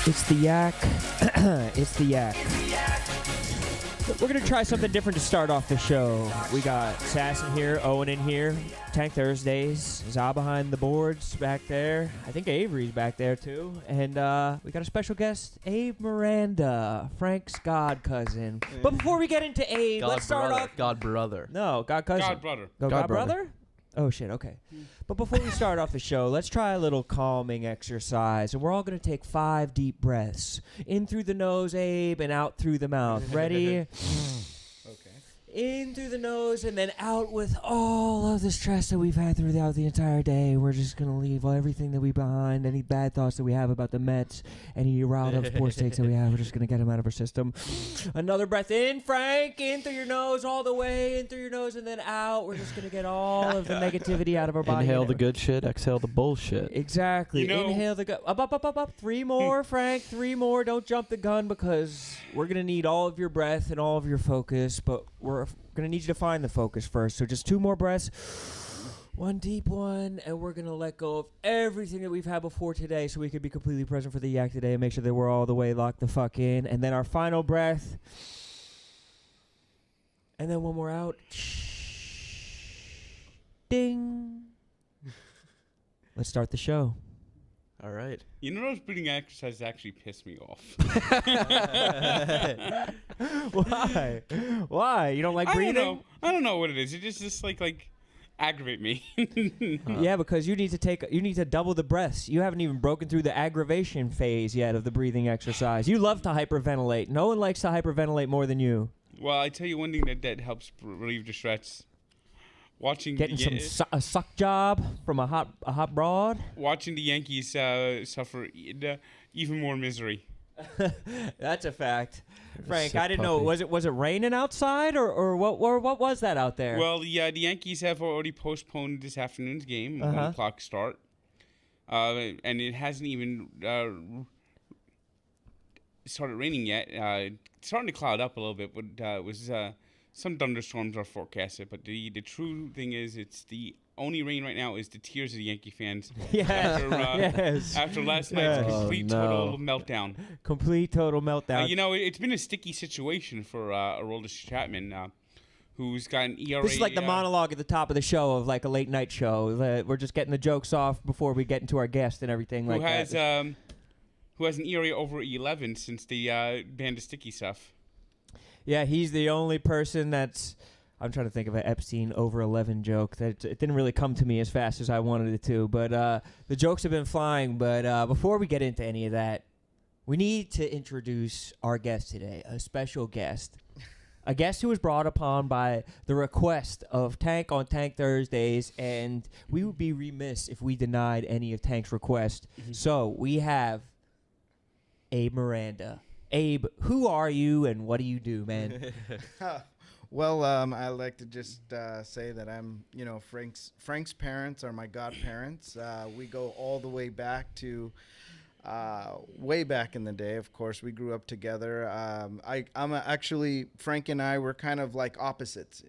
It's the yak. It's the yak. We're going to try something different to start off the show. We got Sass in here, Owen in here, Tank Thursdays, Za behind the boards back there. I think Avery's back there too. And we got a special guest, Abe Miranda, Frank's god cousin. But before we get into Abe, let's start off. Godbrother. No, god cousin. Godbrother. Godbrother? Oh, shit, okay. But before we start off the show, let's try a little calming exercise. And we're all going to take 5 deep breaths. In through the nose, Abe, and out through the mouth. Ready? Okay. In through the nose and then out with all of the stress that we've had throughout the entire day. We're just going to leave everything that we behind, any bad thoughts that we have about the Mets, any riled up sports takes that we have. We're just going to get them out of our system. Another breath in, Frank, in through your nose, all the way, in through your nose and then out. We're just going to get all of the negativity out of our body. Inhale the good shit, exhale the bullshit. Exactly. You know, Inhale the good. Up. 3 more, Frank. 3 more. Don't jump the gun because we're going to need all of your breath and all of your focus, but we're going to need you to find the focus first. So just 2 more breaths. 1 deep one, and we're going to let go of everything that we've had before today so we could be completely present for the yak today and make sure that we're all the way locked the fuck in. And then our final breath. And then 1 more out. Ding. Let's start the show. All right. You know those breathing exercises actually piss me off. Why? Why? You don't like breathing? I don't know what it is. It just like aggravate me. Yeah, because you need to double the breaths. You haven't even broken through the aggravation phase yet of the breathing exercise. You love to hyperventilate. No one likes to hyperventilate more than you. Well, I tell you one thing that helps relieve the stress. Getting a suck job from a hot broad. Watching the Yankees suffer even more misery. That's a fact, Frank. Sick I didn't know. Was it raining outside or what was that out there? Well, the Yankees have already postponed this afternoon's game, 1 o'clock start, and it hasn't even started raining yet. It's starting to cloud up a little bit, but it was. Some thunderstorms are forecasted, but the true thing is, it's the only rain right now is the tears of the Yankee fans. After last night's total meltdown. Complete total meltdown. It's been a sticky situation for Aroldis Chapman, who's got an ERA. This is like the monologue at the top of the show of like a late night show. We're just getting the jokes off before we get into our guest and everything like that. Who has an ERA over 11 since they banned the sticky stuff. Yeah, he's the only person that's... I'm trying to think of an Epstein over 11 joke. That it didn't really come to me as fast as I wanted it to. But the jokes have been flying. But before we get into any of that, we need to introduce our guest today, a special guest. A guest who was brought upon by the request of Tank on Tank Thursdays. And we would be remiss if we denied any of Tank's requests. So we have Abe Miranda. Abe, who are you and what do you do, man? Well, I like to just say that I'm, Frank's parents are my godparents. We go all the way back to way back in the day. Of course, we grew up together. Actually, Frank and I were kind of like opposites,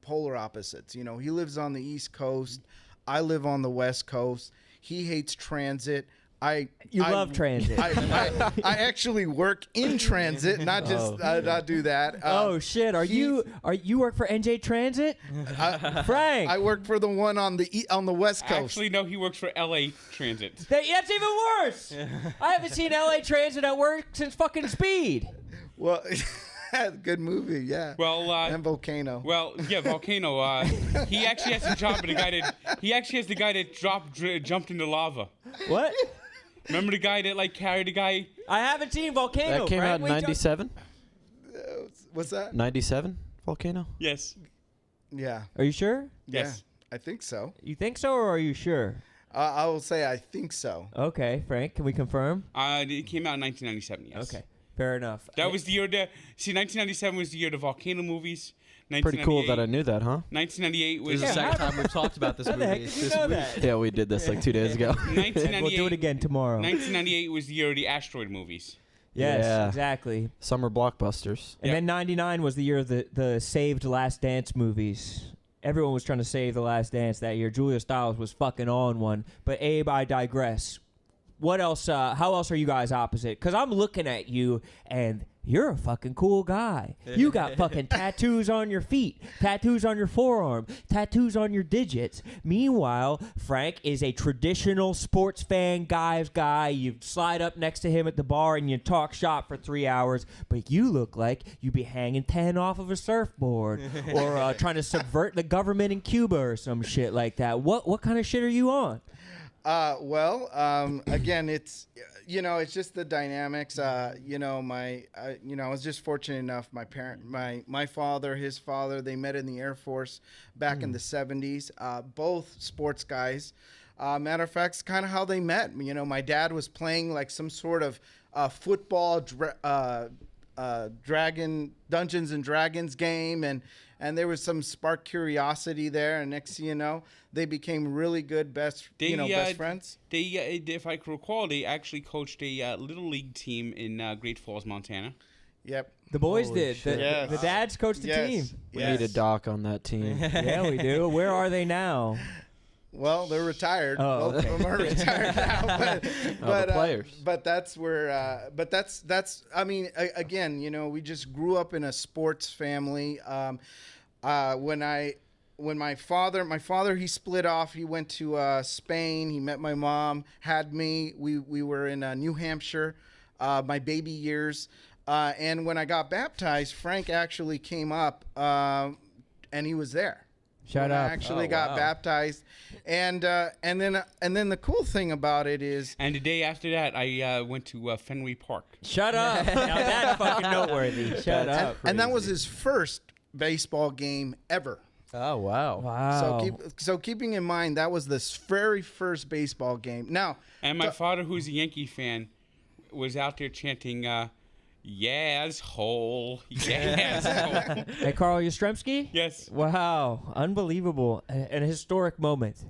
polar opposites. He lives on the East Coast. I live on the West Coast. He hates transit. I love transit. I actually work in transit, not just not do that. Oh shit! You work for NJ Transit, Frank? I work for the one on the West Coast. Actually, no, he works for LA Transit. That's even worse. I haven't seen LA Transit at work since fucking Speed. Well. Good movie, yeah. Well, and Volcano. Well, yeah, Volcano. He actually has a job, but he actually has the guy that jumped into lava. What? Remember the guy that carried a guy? I haven't seen Volcano. That came out in 97? What's that? 97? Volcano? Yes. Yeah. Are you sure? Yes. Yeah, I think so. You think so, or are you sure? I will say I think so. Okay, Frank, can we confirm? It came out in 1997, yes. Okay, fair enough. That was the year 1997 was the year of the Volcano movies. Pretty cool that I knew that, huh? 1998 was... This is the second time we've talked about this How movie. the heck did you know that? Yeah, we did this like 2 days ago. We'll do it again tomorrow. 1998 was the year of the asteroid movies. Yes, Yeah. exactly. Summer blockbusters. And then 99 was the year of the saved Last Dance movies. Everyone was trying to save The Last Dance that year. Julia Stiles was fucking on one. But Abe, I digress. what else? How else are you guys opposite? Because I'm looking at you, and you're a fucking cool guy. You got fucking tattoos on your feet, tattoos on your forearm, tattoos on your digits. Meanwhile, Frank is a traditional sports fan guy's guy. You slide up next to him at the bar and you talk shop for 3 hours, but you look like you be hanging 10 off of a surfboard or trying to subvert the government in Cuba or some shit like that. What kind of shit are you on? Again, it's just the dynamics. I was just fortunate enough. My father, his father, they met in the Air Force back in the 70s. Both sports guys. Matter of fact, it's kind of how they met. My dad was playing like some sort of football Dungeons and Dragons game, and there was some spark curiosity there, and next thing you know, they became really good best friends. If I can recall, they actually coached a little league team in Great Falls, Montana. Yep. The boys Holy did. shit. The dads coached the team. We need a doc on that team. Yeah, we do. Where are they now? Well, they're retired. Oh, Both of them are retired now. But the players. But that's where. But that's. I mean, again, we just grew up in a sports family. When my father, he split off. He went to Spain. He met my mom, had me. We were in New Hampshire, my baby years. And when I got baptized, Frank actually came up, and he was there. Shut up! I actually got baptized, and then the cool thing about it is, and the day after that, I went to Fenway Park. Shut up! Now that's fucking noteworthy. Shut up! And that was his first baseball game ever. Oh, wow. Wow. So keeping in mind that was the very first baseball game. Now, and my father, who's a Yankee fan, was out there chanting, "Yes, hole, yes, hole." Hey, Carl Yastrzemski? Yes. Wow, unbelievable. An historic moment.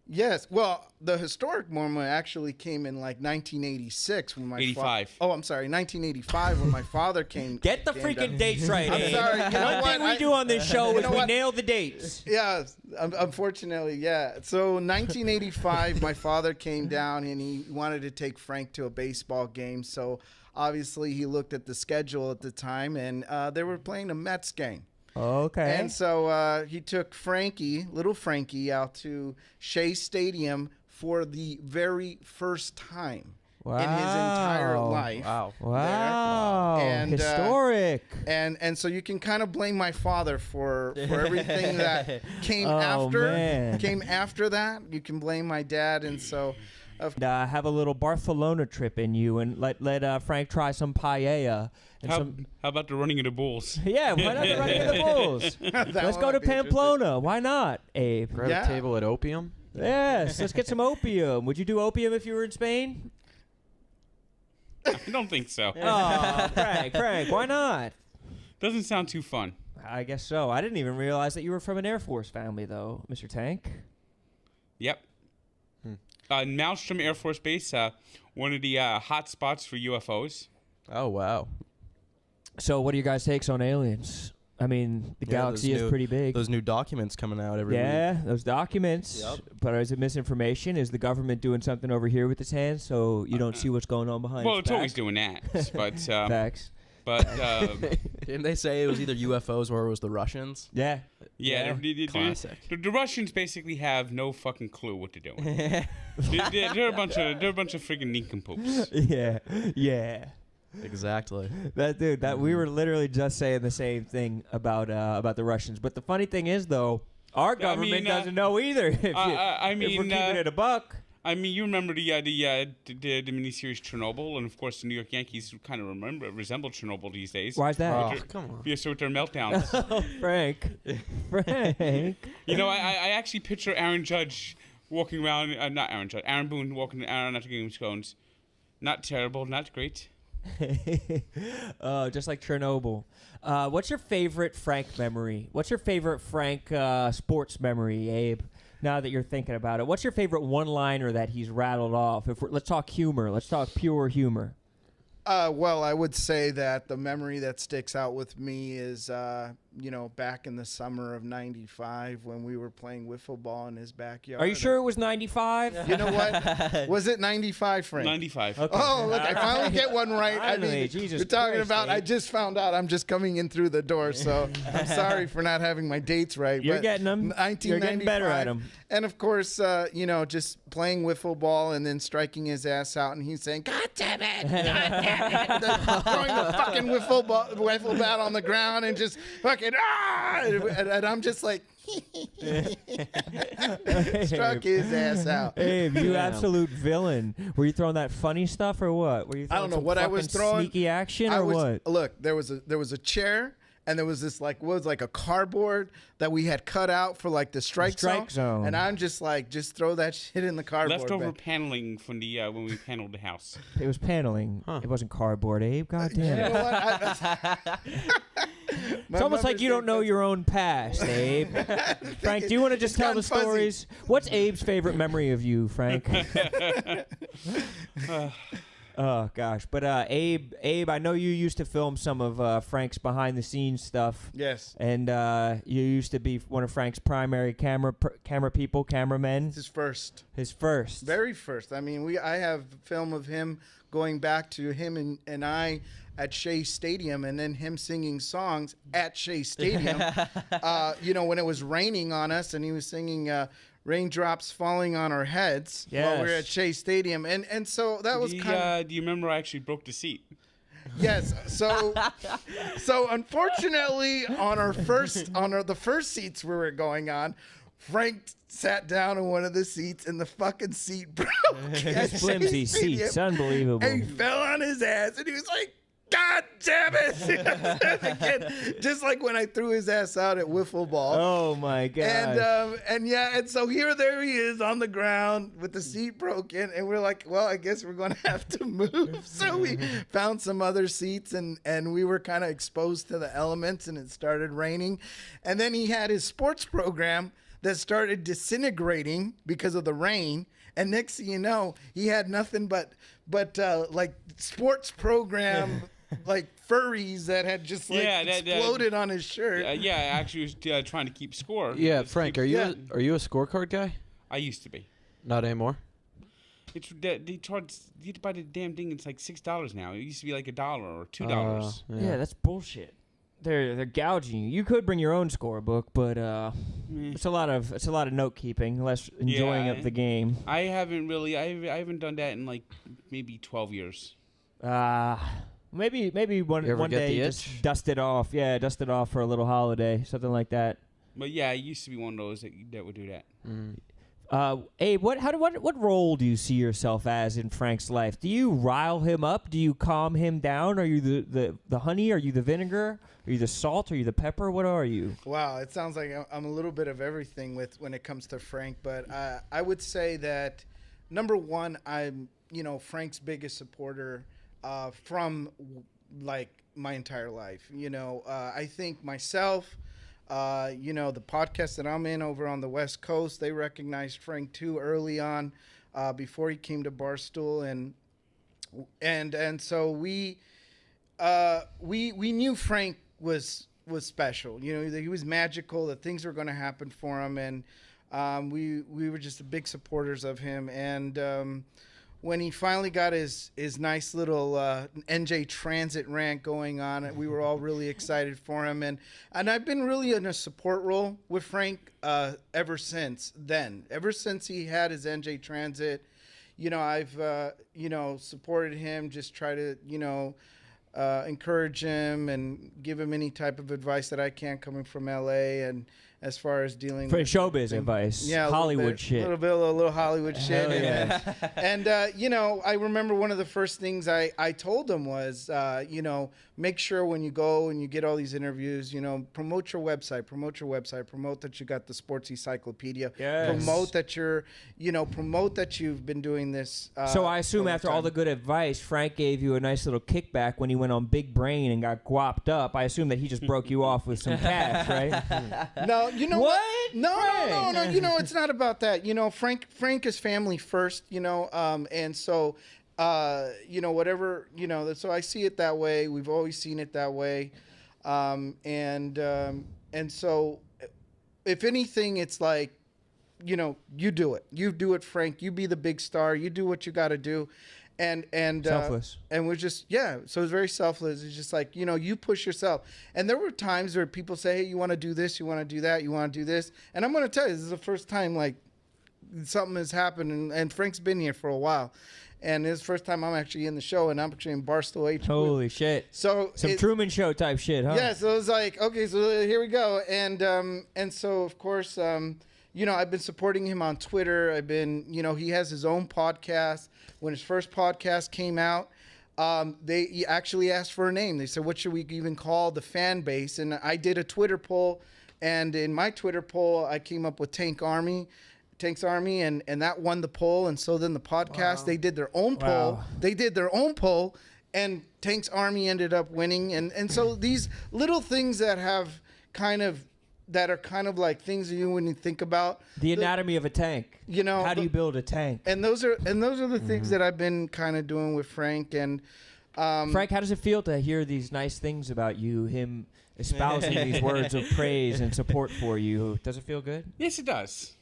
Yes. Well, the historic moment actually came in like 1986 when my 1985 when my father came. Get the came freaking down. dates right. I'm sorry. You know One what? thing we do on this show is we what? nail the dates. Yeah, unfortunately, yeah. So 1985, my father came down and he wanted to take Frank to a baseball game. So obviously he looked at the schedule at the time, and they were playing a Mets game. Okay. And so he took little Frankie, out to Shea Stadium for the very first time in his entire life. Wow. Wow. And, historic. And so you can kind of blame my father for everything that came after. Man. Came after that. You can blame my dad, and so. Have a little Barcelona trip in you, and let Frank try some paella. And How about the running of the bulls? Yeah, why not the running of the bulls? Let's go to Pamplona. Why not, Abe? Grab a table at Opium. Yes, let's get some opium. Would you do opium if you were in Spain? I don't think so. Oh, Frank, why not? Doesn't sound too fun. I guess so. I didn't even realize that you were from an Air Force family, though, Mr. Tank. Yep. Malmstrom Air Force Base, one of the hot spots for UFOs. Oh, wow. So what are your guys' takes on aliens? I mean, the galaxy is pretty big. Those new documents coming out every week. Yeah, those documents. Yep. But is it misinformation? Is the government doing something over here with its hands so you don't see what's going on behind Well, its it's back? always doing that. But Facts. But Didn't they say it was either UFOs or it was the Russians? Yeah. yeah, Classic. The Russians basically have no fucking clue what they're doing. they're a bunch of friggin' nincompoops. Yeah. Exactly. We were literally just saying the same thing about the Russians. But the funny thing is, though, our government doesn't know either. If we're keeping it a buck. I mean, you remember the miniseries Chernobyl, and of course the New York Yankees kind of resemble Chernobyl these days. Why is that? Oh, come on. Because with their meltdowns. Frank. You know, I actually picture Aaron Judge walking around, not Aaron Judge, Aaron Boone walking around after Game of Thrones. Not terrible, not great. Just like Chernobyl. What's your favorite Frank memory? What's your favorite Frank sports memory, Abe? Now that you're thinking about it, what's your favorite one-liner that he's rattled off? Let's talk humor. Let's talk pure humor. Well, I would say that the memory that sticks out with me is, back in the summer of '95 when we were playing wiffle ball in his backyard. Are you sure it was 95? You know what? Was it 95, Frank? 95. Okay. Oh, look, I finally get one right. I Finally, mean, Jesus we're talking Christ, about, I Abe. just found out I'm just coming in through the door, so I'm sorry for not having my dates right. You're but getting them. You're getting better at 1995. them. And of course, just playing wiffle ball and then striking his ass out, and he's saying, "God damn it! God damn it!" Throwing the fucking wiffle bat on the ground and just fucking and I'm just like, struck his ass out. Abe, you absolute villain. Were you throwing that funny stuff or what? Were you I throwing don't know some what I was fucking throwing. Sneaky action or what? Look, there was a chair. And there was this a cardboard that we had cut out for like the strike zone. And I'm just like, just throw that shit in the cardboard. Leftover bag. paneling from the when we paneled the house. It was paneling. It wasn't cardboard, Abe. God damn You it. know what? It's almost like you don't know your own past, Abe. Frank, do you want to just tell the gotten fuzzy. stories? What's Abe's favorite memory of you, Frank? Oh gosh, but Abe, I know you used to film some of Frank's behind-the-scenes stuff. Yes. And you used to be one of Frank's primary cameramen. His first. His first. Very first. I mean, I have film of him going back to him and I at Shea Stadium, and then him singing songs at Shea Stadium. When it was raining on us, and he was singing "Raindrops Falling on Our Heads" while we were at Shea Stadium, and so that was kind of. Do you remember I actually broke the seat? Yes. So unfortunately, on the first seats we were going on, Frank sat down in one of the seats, and the fucking seat broke. His flimsy seats, unbelievable. And he fell on his ass, and he was like, "God damn it!" Again, just like when I threw his ass out at wiffle ball. Oh my god! And so there he is on the ground with the seat broken, and we're like, well, I guess we're gonna have to move. So we found some other seats, and we were kind of exposed to the elements, and it started raining, and then he had his sports program that started disintegrating because of the rain. And next thing you know, he had nothing but like sports program like furries that had just exploded on his shirt. I actually was trying to keep score. Yeah, Frank, are you a scorecard guy? I used to be. Not anymore. They charge you to buy the damn thing. It's like $6 now. It used to be like $1 or $2. Yeah, that's bullshit. They're gouging you. You could bring your own scorebook, but it's a lot of note keeping, less enjoying of the game. I haven't really. I haven't done that in like maybe 12 years. Maybe one day you just dust it off. Yeah, dust it off for a little holiday, something like that. But yeah, I used to be one of those that would do that. Abe, what role do you see yourself as in Frank's life? Do you rile him up? Do you calm him down? Are you the honey? Are you the vinegar? Are you the salt? Are you the pepper? What are you? Wow, it sounds like I'm a little bit of everything when it comes to Frank. But I would say that number one, I'm Frank's biggest supporter from like my entire life. I think myself. The podcast that I'm in over on the West Coast, they recognized Frank too early on, before he came to Barstool, and so we knew Frank was special. He was magical. That things were going to happen for him, and we were just big supporters of him. And when he finally got his nice little NJ Transit rant going on, we were all really excited for him. And I've been really in a support role with Frank ever since then. Ever since he had his NJ Transit, I've supported him, just try to encourage him and give him any type of advice that I can coming from LA, and as far as dealing for with showbiz advice, Hollywood shit, a little Hollywood shit. Yeah. And I remember one of the first things I told him was, make sure when you go and you get all these interviews, promote your website, promote that you got the sports encyclopedia, promote that promote that you've been doing this. So I assume after all the good advice, Frank gave you a nice little kickback when he went on Big Brain and got guapped up. I assume that he just broke you off with some cash, right? No, you know what? No. It's not about that. Frank is family first. And so, whatever. So I see it that way. We've always seen it that way. And so, if anything, it's like, you know, you do it, Frank. You be the big star. You do what you got to do, and selfless. And we're just So it's very selfless. It's just like, you know, you push yourself. And there were times where people say, hey, you want to do this, you want to do that, you want to do this, and I'm going to tell you, this is the first time like something has happened, and Frank's been here for a while. And it's the first time I'm actually in the show, and I'm actually in Barstool HQ. Holy shit! So some Truman Show type shit, huh? Yeah. So it was like, okay, so here we go, and so of course, you know, I've been supporting him on Twitter. I've been, you know, he has his own podcast. When his first podcast came out, he actually asked for a name. They said, what should we even call the fan base? And I did a Twitter poll, and in my Twitter poll, I came up with Tank's Army, and that won the poll. And so then the podcast, they did their own poll. They did their own poll, and Tank's Army ended up winning. And so these little things that are kind of like things that you wouldn't think about. The anatomy of a tank. You know, how do you build a tank? And those are the things that I've been kind of doing with Frank. And Frank, how does it feel to hear these nice things about you? Him espousing these words of praise and support for you. Does it feel good? Yes, it does.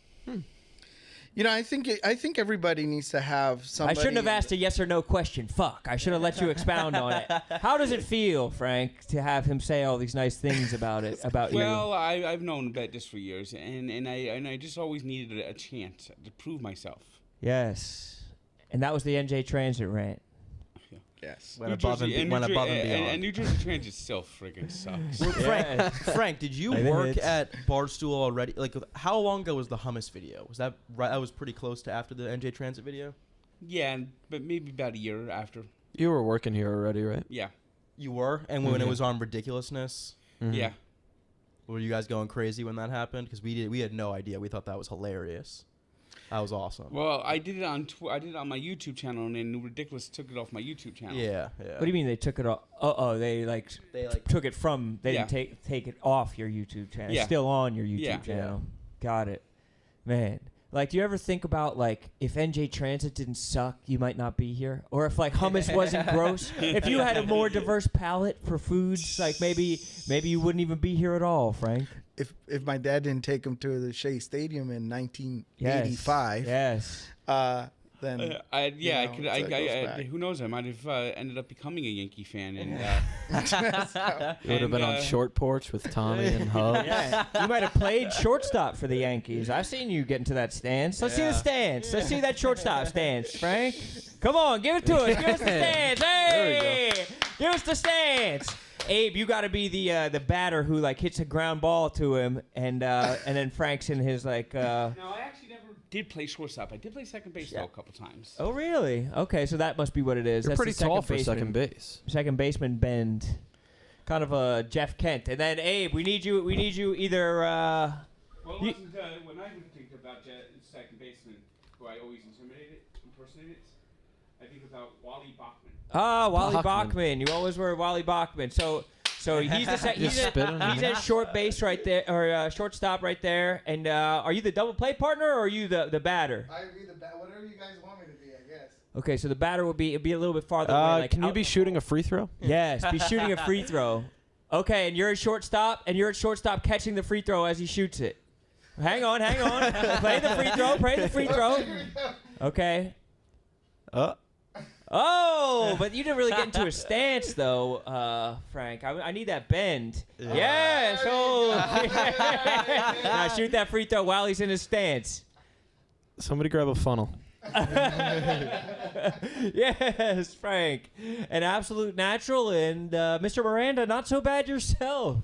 You know, I think everybody needs to have somebody. I shouldn't have asked a yes or no question. Fuck. I should have let you expound on it. How does it feel, Frank, to have him say all these nice things about you? Well, I've known about this for years, and I just always needed a chance to prove myself. Yes. And that was the NJ Transit rant. Yes. Went above and beyond. And New Jersey Transit still friggin' sucks. Well, Frank, did you work at Barstool already? Like, how long ago was the hummus video? Was that right? That was pretty close to after the NJ Transit video? Yeah, but maybe about a year after. You were working here already, right? Yeah. You were? And when it was on Ridiculousness? Mm-hmm. Yeah. Were you guys going crazy when that happened? Because we had no idea. We thought that was hilarious. That was awesome. Well, I did it on my YouTube channel, and then Ridiculous took it off my YouTube channel. Yeah. What do you mean they took it off? They took it from. They didn't take it off your YouTube channel. Yeah. It's still on your YouTube channel. Got it, man. Like, do you ever think about, like, if NJ Transit didn't suck, you might not be here? Or if, like, hummus wasn't gross? If you had a more diverse palate for foods, like, maybe you wouldn't even be here at all, Frank. If my dad didn't take him to the Shea Stadium in 1985, then who knows? I might have ended up becoming a Yankee fan, and you would have been on short porch with Tommy and Hub. Yeah, you might have played shortstop for the Yankees. I've seen you get into that stance. Let's see the stance. Let's see that shortstop stance, Frank. Come on, give it to us. Give us the stance. Hey, give us the stance. Abe, you got to be the batter who like hits a ground ball to him, and then Frank's in his like. No, I actually never did play shortstop. I did play second base though a couple times. Oh really? Okay, so that must be what it is. You're That's pretty tall for second base. Second baseman bend, kind of a Jeff Kent. And then Abe, we need you either. Well, when I would think about second baseman, who I always impersonated, I think about Wally Bachman. Ah, Wally Bachman. You always were Wally Bachman. So he's at short base right there, or shortstop right there. And are you the double play partner, or are you the batter? I'd be the whatever you guys want me to be, I guess. Okay, so the batter would be a little bit farther away. Like can you be shooting a free throw? Yes, be shooting a free throw. Okay, and you're at shortstop, catching the free throw as he shoots it. Hang on. Play the free throw. Okay. Oh, but you didn't really get into a stance, though, Frank. I need that bend. Yeah. Yes. Oh. Now shoot that free throw while he's in his stance. Somebody grab a funnel. Yes, Frank. An absolute natural, and Mr. Miranda, not so bad yourself.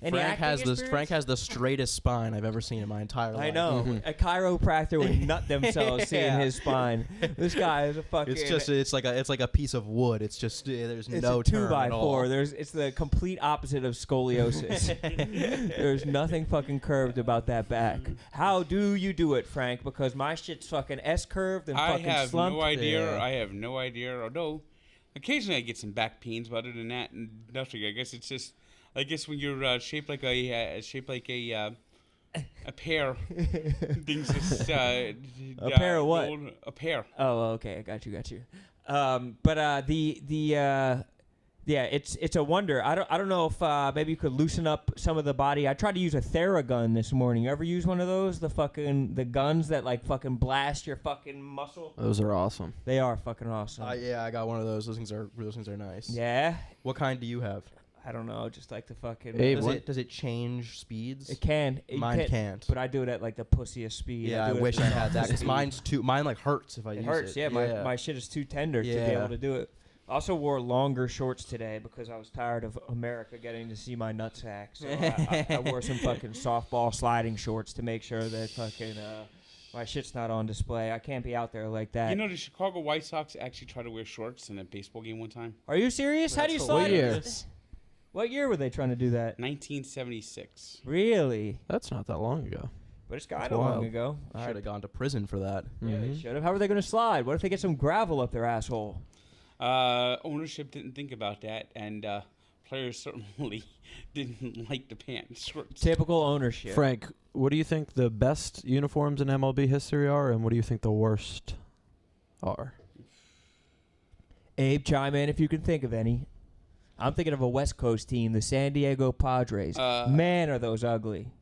Frank has the straightest spine I've ever seen in my entire life. I know. A chiropractor would nut themselves seeing his spine. This guy is a fucking. It's like a piece of wood. It's just there's no turn at all. 2x4. It's the complete opposite of scoliosis. There's nothing fucking curved about that back. How do you do it, Frank? Because my shit's fucking S curved and fucking slumped. I have no idea. Although occasionally I get some back pains, but other than that, nothing. I guess it's just. I guess when you're shaped like a pear, things just a pear of what? A pear. Oh, okay, I got you. But the Yeah, it's a wonder. I don't know if maybe you could loosen up some of the body. I tried to use a Theragun this morning. You ever use one of those? The guns that like fucking blast your fucking muscle. Those are awesome. They are fucking awesome. Yeah, I got one of those. Those things are nice. Yeah. What kind do you have? I don't know, just like the fucking. Hey, does it change speeds? It can. Mine can't. But I do it at like the pussiest speed. Yeah, I wish I had that because mine like hurts if I use it. It hurts. Yeah, my shit is too tender to be able to do it. I also wore longer shorts today because I was tired of America getting to see my nutsack. So I wore some fucking softball sliding shorts to make sure that fucking my shit's not on display. I can't be out there like that. You know, the Chicago White Sox actually tried to wear shorts in a baseball game one time. Are you serious? How do you slide? What year? What year were they trying to do that? 1976. Really? That's not that long ago. But it's kind of long ago. Should have gone to prison for that. Yeah, they should have. How are they going to slide? What if they get some gravel up their asshole? Ownership didn't think about that, and players certainly didn't like the pants. Typical ownership. Frank, what do you think the best uniforms in MLB history are, and what do you think the worst are? Abe, chime in if you can think of any. I'm thinking of a West Coast team, the San Diego Padres. Man, are those ugly.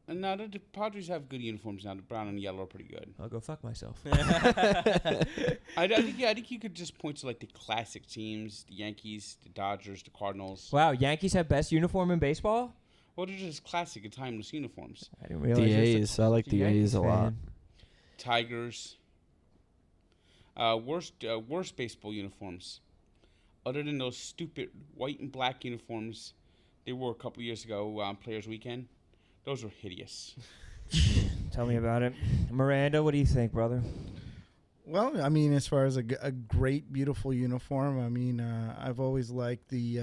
No, the Padres have good uniforms now. The brown and yellow are pretty good. I'll go fuck myself. I think you could just point to like the classic teams: the Yankees, the Dodgers, the Cardinals. Wow, Yankees have best uniform in baseball? Well, they're just classic and timeless uniforms. I didn't realize. The A's. I like the A's a lot. Tigers. Worst baseball uniforms. Other than those stupid white and black uniforms they wore a couple years ago on Players Weekend. Those were hideous. Tell me about it. Miranda, what do you think, brother? Well, I mean, as far as a great, beautiful uniform, I mean, I've always liked the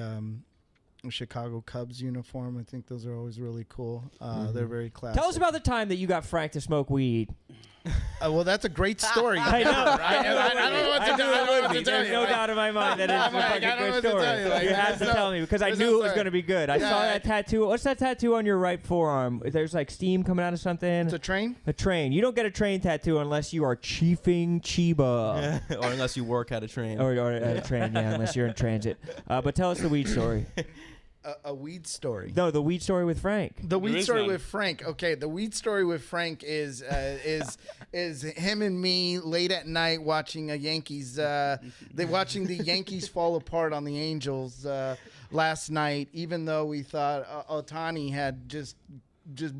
Chicago Cubs uniform. I think those are always really cool. They're very classic. Tell us about the time that you got Frank to smoke weed. Well, that's a great story. I know. Right? I don't know what to tell you. There's no doubt in my mind that it's a fucking good story. You have to tell me because I knew it was going to be good. I saw that tattoo. What's that tattoo on your right forearm? There's like steam coming out of something. It's a train? A train. You don't get a train tattoo unless you are chiefing Chiba. Or unless you work at a train. Or at a train, yeah, unless you're in transit. But tell us the weed story. A weed story. No, the weed story with Frank. The weed story with Frank. Okay, the weed story with Frank is him and me late at night watching a Yankees. Watching the Yankees fall apart on the Angels last night. Even though we thought Ohtani had just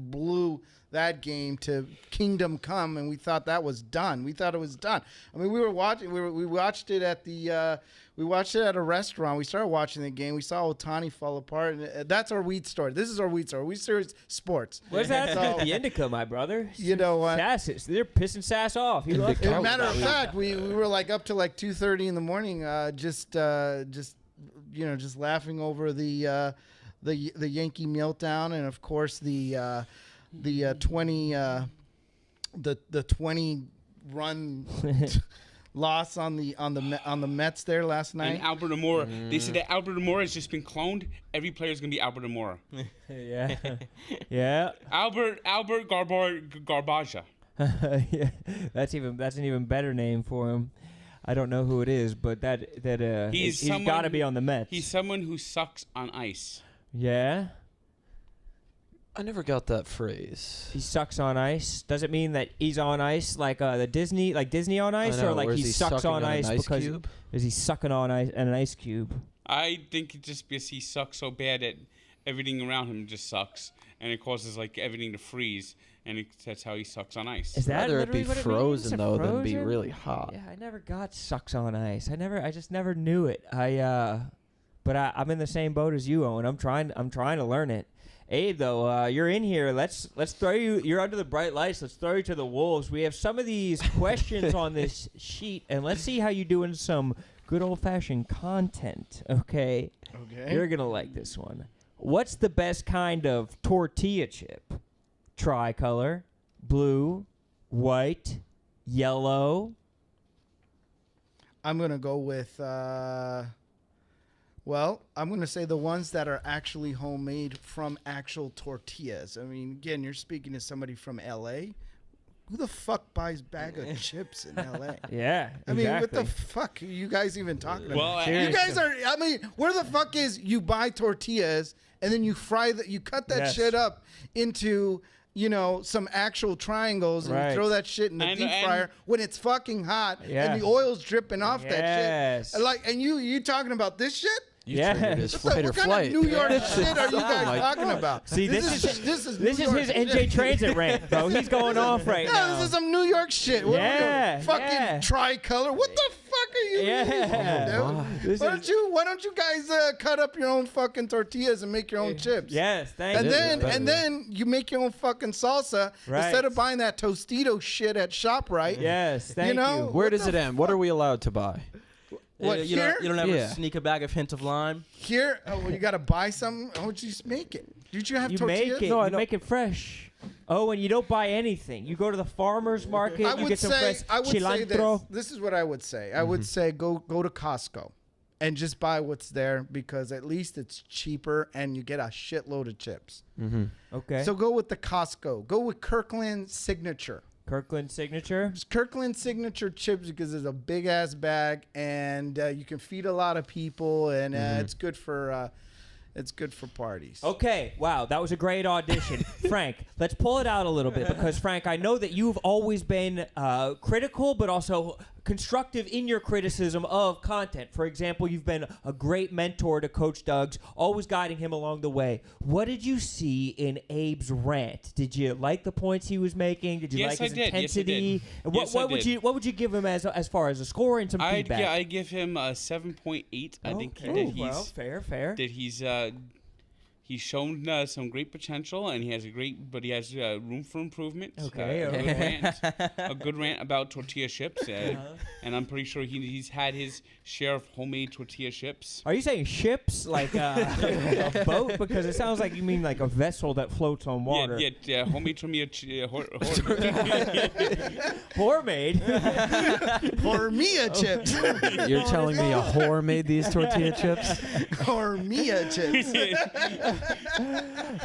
blew that game to Kingdom Come, and we thought that was done. We thought it was done. I mean, we watched it at the. We watched it at a restaurant. We started watching the game. We saw Ohtani fall apart. And that's our weed story. This is our weed story. We series sports. What's that? The indica, my brother. You know what? They're pissing Sass off. As a matter of fact, we were like up to like 2:30 in the morning, just laughing over the Yankee meltdown, and of course the 20 run. Loss on the Mets there last night. And Albert Amora. They said that Albert Amora has just been cloned. Every player's gonna be Albert Amora. Yeah, yeah. Albert Garbaja. Yeah, that's an even better name for him. I don't know who it is, but he's got to be on the Mets. He's someone who sucks on ice. Yeah. I never got that phrase. He sucks on ice. Does it mean that he's on ice like Disney on ice, or like he sucks on ice because is he sucking on ice an ice cube? I think it's just because he sucks so bad that everything around him just sucks, and it causes like everything to freeze, and that's how he sucks on ice. Is that rather it be what frozen it means? than be really hot? Yeah, I never got sucks on ice. I just never knew it. But I'm in the same boat as you, Owen. I'm trying to learn it. Abe, though, you're in here. Let's throw you. You're under the bright lights. Let's throw you to the wolves. We have some of these questions on this sheet, and let's see how you do in some good old-fashioned content. Okay. Okay. You're gonna like this one. What's the best kind of tortilla chip? Tricolor, blue, white, yellow. I'm gonna go with. Well, I'm going to say the ones that are actually homemade from actual tortillas. I mean, again, you're speaking to somebody from L.A., who the fuck buys bag of chips in L.A.? Yeah. I mean, what the fuck are you guys even talking about? Well, You guys are. I mean, where the fuck is you buy tortillas and then you you cut that shit up into, some actual triangles and you throw that shit in the deep fryer when it's fucking hot and the oil's dripping off that shit. And you talking about this shit? What kind of New York shit are you guys talking about? See, this is his NJ Transit rant, bro. He's going off right now. This is some New York shit. Fucking tricolor. What the fuck are you doing, dude? Why don't you guys cut up your own fucking tortillas and make your own chips? Yes, thank you. And then you make your own fucking salsa instead of buying that Tostito shit at ShopRite. Yes, thank you. Where does it end? What are we allowed to buy? What, you here? don't ever sneak a bag of hint of lime? Here? Oh, well, you got to buy something? How would you just make it? Did you have tortillas? You make it fresh. Oh, and you don't buy anything. You go to the farmer's market, you get some fresh cilantro. This is what I would say. I would say go to Costco and just buy what's there because at least it's cheaper and you get a shitload of chips. Okay. So go with the Costco. Go with Kirkland Signature. Kirkland Signature? Kirkland Signature chips because it's a big ass bag and you can feed a lot of people and it's good for parties. Okay, wow, that was a great audition. Frank, let's pull it out a little bit because, Frank, I know that you've always been critical but also constructive in your criticism of content. For example, you've been a great mentor to Coach Doug's, always guiding him along the way. What did you see in Abe's rant? Did you like the points he was making? Did you like his intensity? What would you give him as far as a score and some feedback? I give him a 7.8. I think fair. That he's shown some great potential, and he has room for improvement. Okay. A good rant about tortilla chips, and I'm pretty sure he's had his share of homemade tortilla chips. Are you saying ships like a boat? Because it sounds like you mean like a vessel that floats on water. Yeah, homemade tortilla Homemade. Tortilla chips. You're telling me a whore made these tortilla chips? Tortilla chips.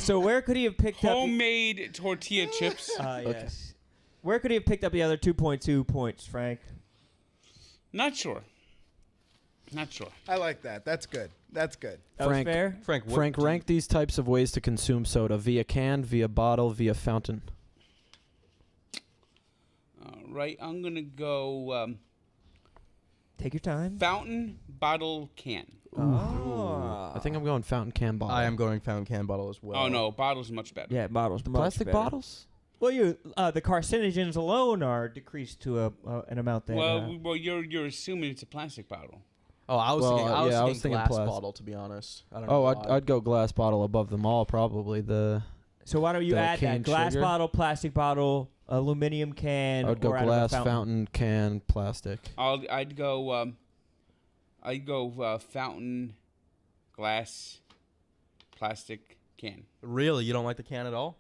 So where could he have picked homemade tortilla chips? Yes. Where could he have picked up the other 2.2 points, Frank? Not sure. I like that. That's good. That was fair? Frank, rank these types of ways to consume soda: via can, via bottle, via fountain. All right, I'm gonna go. Take your time. Fountain, bottle, can. Oh. I think I'm going fountain can bottle. I am going fountain can bottle as well. Oh no, bottle's much better. Yeah, bottles. Plastic bottles? Well, the carcinogens alone are decreased to an amount that. Well, you're assuming it's a plastic bottle. Oh, I was thinking glass plastic bottle, to be honest. I don't know I'd go glass bottle above them all, probably. So why don't you add that? Glass sugar? Bottle, plastic bottle, aluminum can. I'd go glass, fountain, can, plastic. I'd go fountain, glass, plastic, can. Really? You don't like the can at all?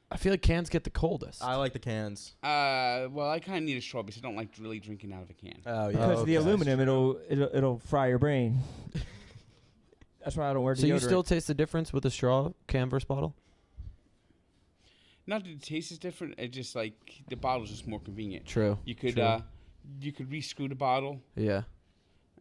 I feel like cans get the coldest. I like the cans. Well, I kind of need a straw because I don't like really drinking out of a can. Oh, yeah. Because the aluminum, it'll fry your brain. That's why I don't wear deodorant. So you still taste the difference with the straw can versus bottle? Not that the taste is different. It's just like the bottle's just more convenient. True. You could re-screw the bottle. Yeah.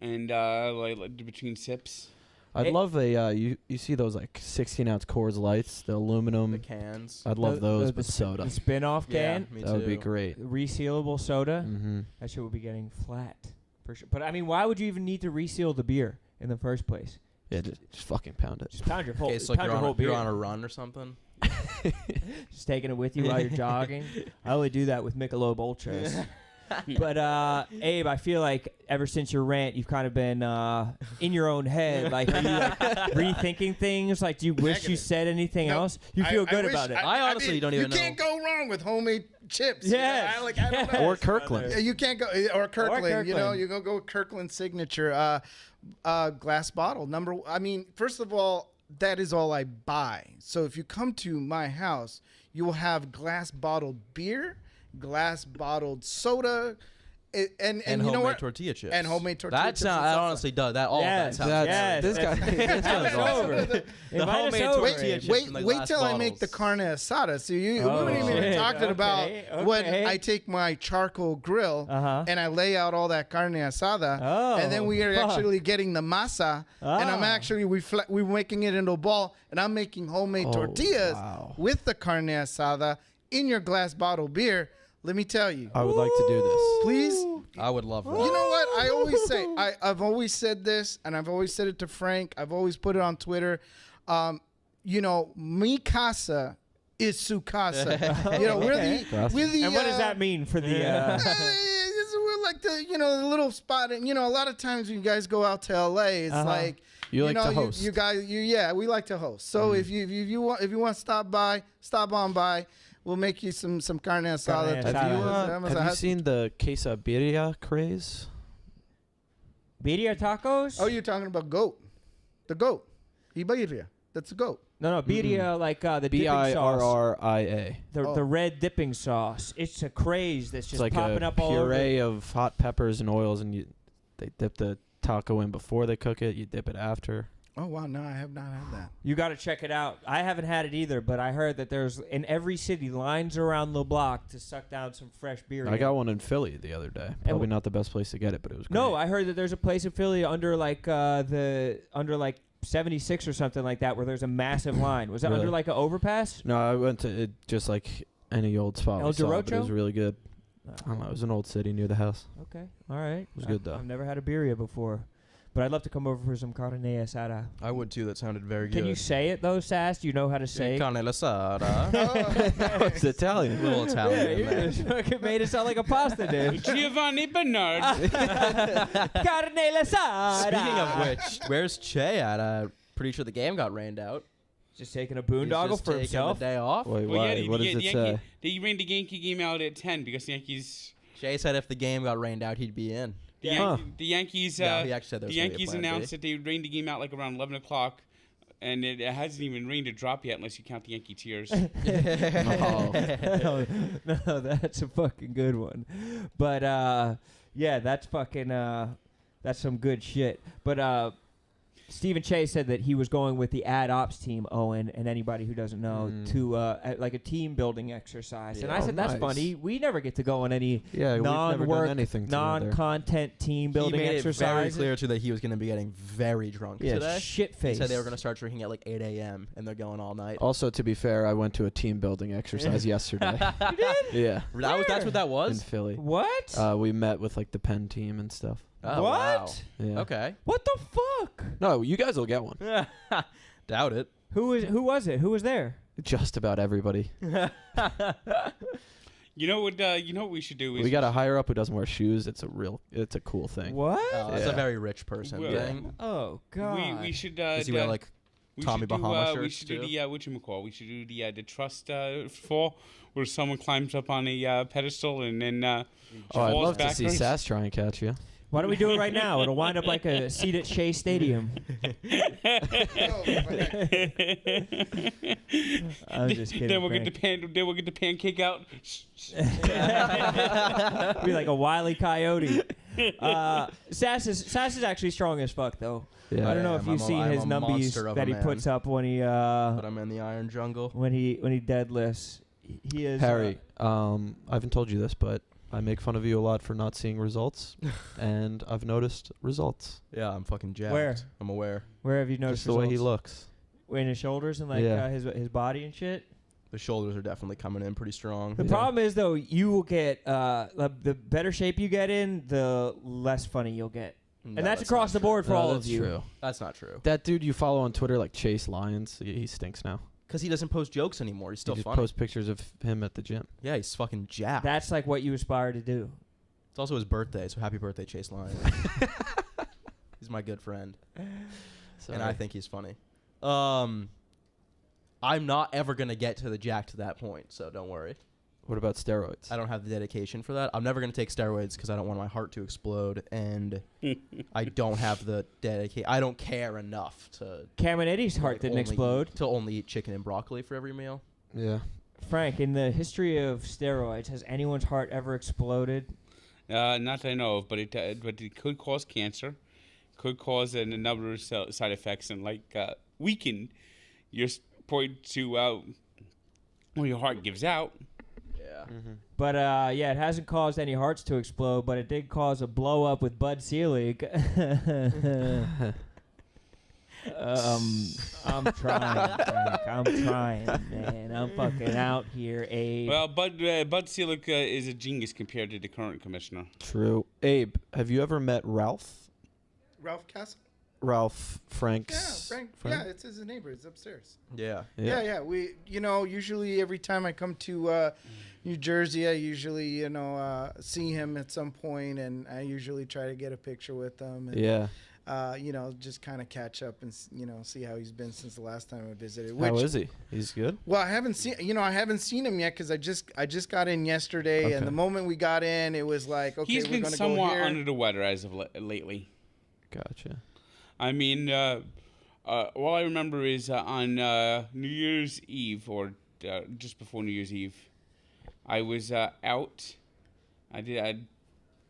And like between sips. I'd love a you see those like 16-ounce Coors Lights, the aluminum. The cans. I'd love those with soda. The spin-off can. Me that would be great. Resealable soda. Mm-hmm. That shit would be getting flat for sure. But I mean, why would you even need to reseal the beer in the first place? Yeah, just fucking pound it. Just pound your whole. It's like beer. you're on a run or something. Just taking it with you while you're jogging. I only do that with Michelob Ultras. But Abe, I feel like ever since your rant, you've kind of been in your own head. Like, are you like rethinking things? Like, do you wish you said anything else? You feel good about it. I honestly don't even know. You can't go wrong with homemade chips. Yeah. I don't know. Or Kirkland. You can't go or Kirkland. You know, you go with Kirkland Signature glass bottle. First of all, that is all I buy. So if you come to my house, you will have glass bottled beer, glass bottled soda, and and you know homemade what? tortilla chips. And homemade tortilla That chips. sounds. and That salsa. honestly does. That all Yes, of that sounds. This guy. This guy's awesome. Over. The homemade tortilla chips in the Wait glass till I make the bottles. carne asada. So we Oh, haven't even shit. talked about Okay, when okay. I take my charcoal grill and I lay out all that carne asada, Oh, and then we are fuck. actually getting the masa, and I'm Ah. actually we're making it into a ball, and I'm making homemade tortillas wow. with the carne asada in your glass bottle beer. Let me tell you, I would like to do this. please. I would love that. You know what? I always say, I've always said this, and I've always said it to Frank. I've always put it on Twitter. You know, mi casa is su casa. You know, we're the. And what does that mean for the? We're like the little spot, and a lot of times when you guys go out to LA, it's like You like to host. You guys, we like to host. So if you want to stop on by. We'll make you some carne asada. Have you seen the quesabirria craze? Birria tacos? Oh, you're talking about goat. The goat. Ibirria. That's a goat. No, birria like the dipping sauce. Birria. The red dipping sauce. It's a craze that's It's just like popping a up all over. puree of hot peppers and oils, and they dip the taco in before they cook it. You dip it after. Oh, wow. No, I have not had that. You got to check it out. I haven't had it either, but I heard that there's in every city lines around the block to suck down some fresh beer. I got one in Philly the other day. Probably not the best place to get it, but it was great. No, I heard that there's a place in Philly under 76 or something like that where there's a massive line. Was that Really? under like an overpass? No, I went to it just like any old spot. El we saw, but it Jarocho? was really good. I don't know. It was an old city near the house. Okay, all right. It was good, though. I've never had a birria before, but I'd love to come over for some carne asada. I would too. That sounded very good. Can you say it though, Sass? Do you know how to say it? Carne asada? No, it's Italian. A little Italian. in You there. just fucking made it sound like a pasta dish. Giovanni Bernard. Carne asada. Speaking of which, where's Che at? Pretty sure the game got rained out. Just taking a He's boondoggle just for taking himself. the day off. Wait, Well, why? yeah, What does it say? They ran the Yankee game out at 10 because the Yankees. Jay said if the game got rained out, he'd be in. The, Yeah. the Yankees. No, he actually said there the was gonna be a Yankees plan B. announced that they rained the game out like around 11 o'clock, and it hasn't even rained a drop yet unless you count the Yankee tears. no, that's a fucking good one. But yeah, that's fucking that's some good shit. But Stephen Che said that he was going with the ad ops team, Owen, and anybody who doesn't know, to like a team building exercise. And I Yeah. said, Oh, that's nice. funny. We never get to go on any Yeah, we've never done non-work, anything together. non-content team building he made exercises. it very clear too that he was going to be getting very drunk Yeah, today. shit He face. said they were going to start drinking at like 8 a.m. and they're going all night. Also, to be fair, I went to a team building exercise yesterday. You did? Yeah, That's what that in was? Philly. What? We met with like the Penn team and stuff. Oh, What? wow. Yeah. Okay. What the fuck? No, you guys will get one. Doubt it. Who was it? Who was there? Just about everybody. You know what we should do is We got a higher up who doesn't wear shoes. It's a cool thing. What? It's a Yeah. very rich person Well, thing. Oh god. we should. Does he wear like Tommy Bahama We shirts should do too? the whatchamacall. We should do the trust fall where someone climbs up on a pedestal and then Oh, I'd falls love to see backwards. Sass try and catch you. Why don't we do it right now? It'll wind up like a seat at Shea Stadium. I'm just kidding. Then we'll get Frank. the pancake out. Be like a wily coyote. Sass is actually strong as fuck though. Yeah. I don't know if am. you've seen I'm his a monster numbies of that a he man. puts up when he But I'm in the iron jungle. when he deadlifts. He is Harry, I haven't told you this, but I make fun of you a lot for not seeing results, and I've noticed results. Yeah, I'm fucking jacked. Where? I'm aware. Where have you noticed Just the way he results? looks. In his shoulders and like Yeah. his body and shit. The shoulders are definitely coming in pretty strong. The Yeah. problem is though, you will get the better shape you get in, the less funny you'll get, No, and that's across the board for No, all that's of you. true. That's not true. That dude you follow on Twitter, like Chase Lyons, he stinks now. Because he doesn't post jokes anymore. He's still He just funny. post pictures of him at the gym. Yeah, he's fucking jacked. That's like what you aspire to do. It's also his birthday, so happy birthday, Chase Lyons. He's my good friend, and I think he's funny. I'm not ever going to get to the jack to that point, so don't worry. What about steroids? I don't have the dedication for that. I'm never going to take steroids because I don't want my heart to explode, and I don't have the dedication. I don't care enough to Cameron Eddie's heart like, didn't only explode. to only eat chicken and broccoli for every meal. Yeah. Frank, in the history of steroids, has anyone's heart ever exploded? Not that I know of, but it could cause cancer, could cause a number of side effects, and weaken your point to when your heart gives out. Yeah. Mm-hmm. But it hasn't caused any hearts to explode, but it did cause a blow up with Bud Selig. I'm trying, Frank. I'm trying, man. I'm fucking out here, Abe. Well, Bud Selig is a genius compared to the current commissioner. True. Abe, have you ever met Ralph? Ralph Castle? Ralph Frank's. Yeah, Frank. Yeah, it's his neighbor. It's upstairs. Yeah. Yeah. We, usually every time I come to New Jersey, I usually, see him at some point, and I usually try to get a picture with him. And, Yeah. just kind of catch up and see how he's been since the last time I visited. How is he? He's good. Well, I haven't seen him yet because I just got in yesterday, and the moment we got in, it was like, okay, he's we're been gonna somewhat go here. under the weather as of lately. Gotcha. I mean, all I remember is on New Year's Eve or just before New Year's Eve, I was out. I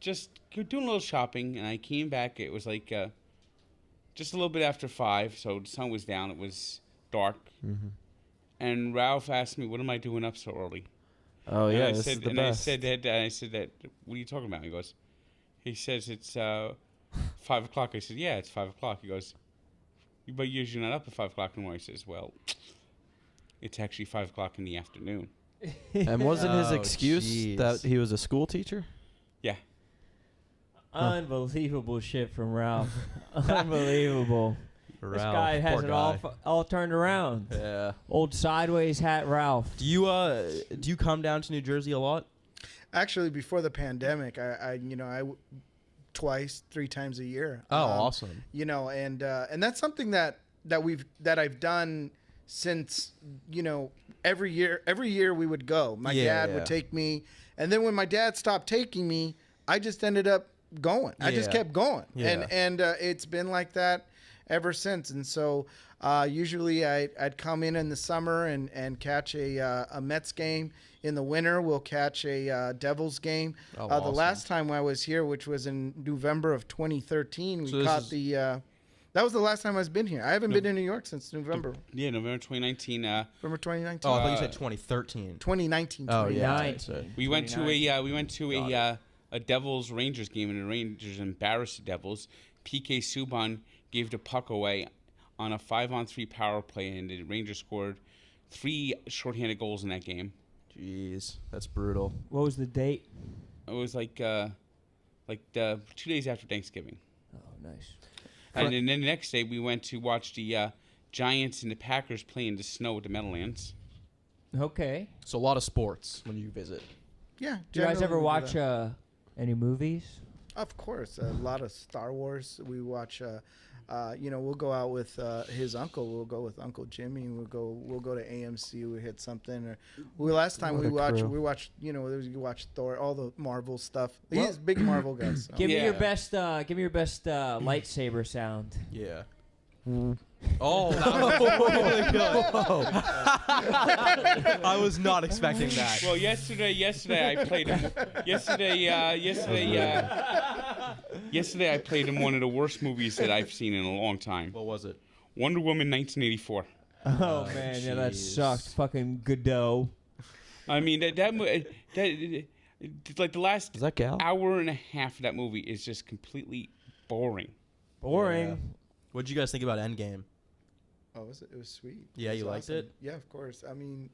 just doing a little shopping, and I came back. It was like just a little bit after 5, so the sun was down. It was dark. Mm-hmm. And Ralph asked me, "What am I doing up so early?" Oh and yeah, I this said, is the and best. I said that. What are you talking about? He says it's 5 o'clock. I said, yeah, it's 5 o'clock. He goes, but you're not up at 5 o'clock anymore. He says, well, it's actually 5 o'clock in the afternoon. And wasn't his Oh, excuse jeez. that he was a school teacher? Yeah. Unbelievable shit from Ralph. Unbelievable. This Ralph, guy has poor it guy. all turned around. Yeah. Old sideways hat Ralph. Do you come down to New Jersey a lot? Actually, before the pandemic, I twice, 3 times a year. Oh, awesome. And that's something that I've done since, every year we would go. My dad would take me, and then when my dad stopped taking me, I just ended up going. I just kept going. Yeah. And it's been like that ever since. And so usually I'd come in the summer and catch a Mets game. In the winter, we'll catch a Devils game. Oh, The awesome. last time I was here, which was in November of 2013, we So this caught is- that was the last time I've been here. I haven't been in New York since November. Yeah, November 2019. November 2019. Oh, I thought you said 2013. 2019. Oh, yeah. 2019. We went to a Devils Rangers game, and the Rangers embarrassed the Devils. PK Subban gave the puck away on a 5-on-3 power play, and the Rangers scored 3 shorthanded goals in that game. Jeez, that's brutal. What was the date? It was like 2 days after Thanksgiving. Oh, nice. And then the next day, we went to watch the Giants and the Packers play in the snow at the Meadowlands. Okay. So a lot of sports when you visit. Yeah. Do you guys generally ever we do watch that. any movies? Of course, a lot of Star Wars. We watch. We'll go out with his uncle. We'll go with Uncle Jimmy. We'll go to AMC. We hit something. Last time we watched. We watched Thor, all the Marvel stuff. He's a big Marvel guy. So. Give me your Yeah. best. Give me your best lightsaber sound. Yeah. Oh, that was really good. I was not expecting that. Well, yesterday I played him. Yesterday I played in one of the worst movies that I've seen in a long time. What was it? Wonder Woman 1984. Oh man, yeah, that jeez. sucked. Fucking Godot. I mean that like the last Is that Gal? hour and a half of that movie is just completely boring. Boring. Yeah. What'd you guys think about Endgame? Oh, it was sweet. Yeah, It you was liked awesome. it? Yeah, of course. I mean,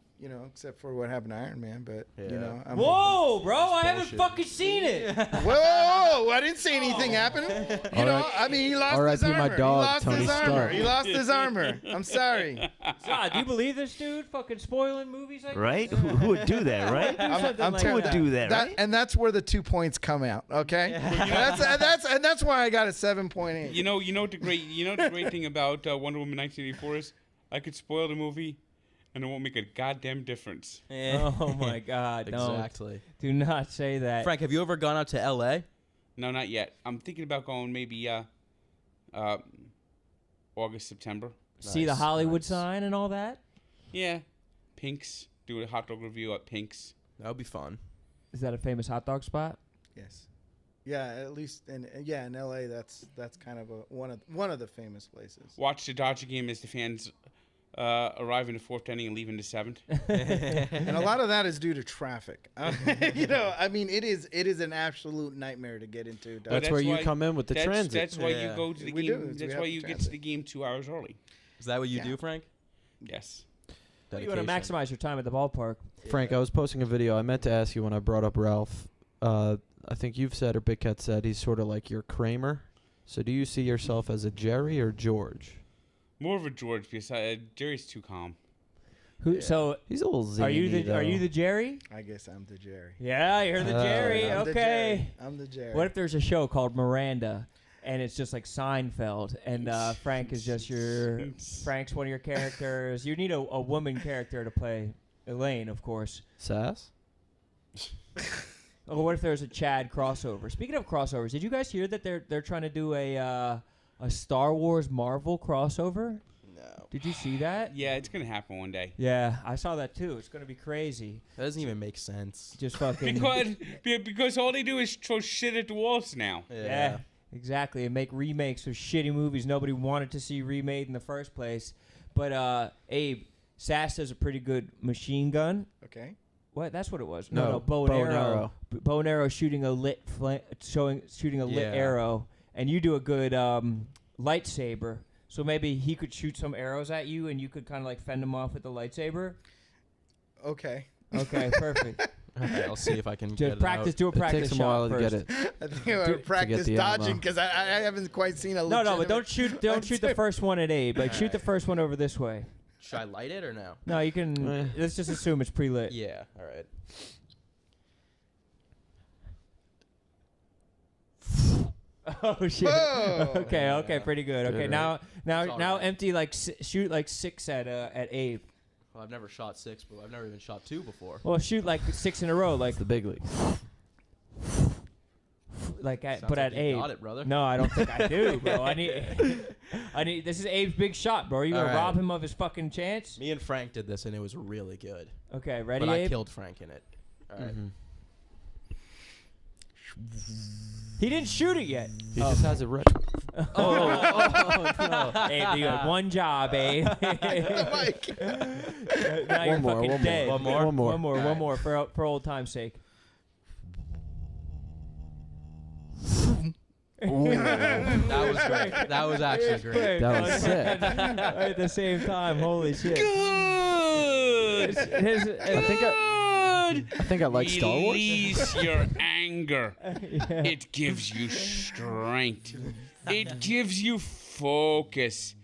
except for what happened to Iron Man, but Yeah. Whoa, bro! I haven't bullshit. fucking seen it. Whoa! I didn't say anything happened. I mean, he lost his R.I.P. armor. my dog, he lost Tony his armor. Stark. He lost his armor. I'm sorry. God, do you believe this dude? Fucking spoiling movies like Right? this? Who would do that, right? I'm Who would do that, right? And that's where the 2 points come out. Okay, that's why I got a 7.8. You know what the great thing about Wonder Woman 1984 is? I could spoil the movie, and it won't make a goddamn difference. Oh my God! Exactly. Do not say that. Frank, have you ever gone out to L.A.? No, not yet. I'm thinking about going maybe August, September. See the Nice, Hollywood nice. sign and all that. Yeah, Pink's. Do a hot dog review at Pink's. That would be fun. Is that a famous hot dog spot? Yes. Yeah, at least in LA, that's kind of one of the famous places. Watch the Dodger game as the fans arrive in the 4th inning and leave in the 7th. And a lot of that is due to traffic. I mean, it is an absolute nightmare to get into. That's where you come in with the transit. That's why you go to the We game. do. That's We why have you the get to transit. the game 2 hours early. Is that what you do, Frank? Yes. You want to maximize your time at the ballpark. Frank, I was posting a video. I meant to ask you when I brought up Ralph. I think you've said, or Big Cat said, he's sort of like your Kramer. So do you see yourself as a Jerry or George? More of a George because Jerry's too calm. So he's a little zany. Are you the Jerry? I guess I'm the Jerry. Yeah, you're the Jerry. I'm the Okay. Jerry. I'm the Jerry. What if there's a show called Miranda, and it's just like Seinfeld, and Frank is just Frank's one of your characters. You need a woman character to play Elaine, of course. Sass? Oh, what if there's a Chad crossover? Speaking of crossovers, did you guys hear that they're trying to do a Star Wars Marvel crossover? No. Did you see that? Yeah, it's gonna happen one day. Yeah, I saw that too. It's gonna be crazy. That doesn't even make sense. Just fucking because all they do is throw shit at the walls now. Yeah, exactly. And make remakes of shitty movies nobody wanted to see remade in the first place. But Abe, Sass has a pretty good machine gun. Okay. What? That's what it was. No, No, bow and arrow. Bow and arrow shooting a lit lit arrow, and you do a good lightsaber. So maybe he could shoot some arrows at you, and you could kind of like fend them off with the lightsaber. Okay. Okay, perfect. Okay, I'll see if I can Just get practice. it Do a It practice takes him a shot while to first. get it. I think I'm gonna practice the dodging ammo. because I haven't quite seen a. No, but legitimate don't shoot the lightsaber. first one at Abe. Like shoot the first one over this way. out. Should I light it or no? No, you can. Let's just assume it's pre-lit. Yeah. All right. Oh shit. Whoa. Okay, pretty good. Okay, Good, now It's all right. empty like shoot like 6 at Abe. Well, I've never shot 6, but I've never even shot 2 before. Well, shoot like 6 in a row, like It's the big leagues. like at, Sounds but like at you Abe. got it, brother. No, I don't think I do, bro. I need. This is Abe's big shot, bro. You gonna All right. rob him of his fucking chance? Me and Frank did this, and it was really good. Okay, ready, But I Abe? killed Frank in it. All right. Mhm. He didn't shoot it yet. He just has it ready. Oh, no. Abe, you had one job, Abe. Now you're more, fucking one more. dead. One more? One more for old time's sake. That was great. That was actually great. That was sick. At the same time, holy shit. Good. I think I like Star Wars. Release your anger. Yeah. It gives you strength. It gives you focus.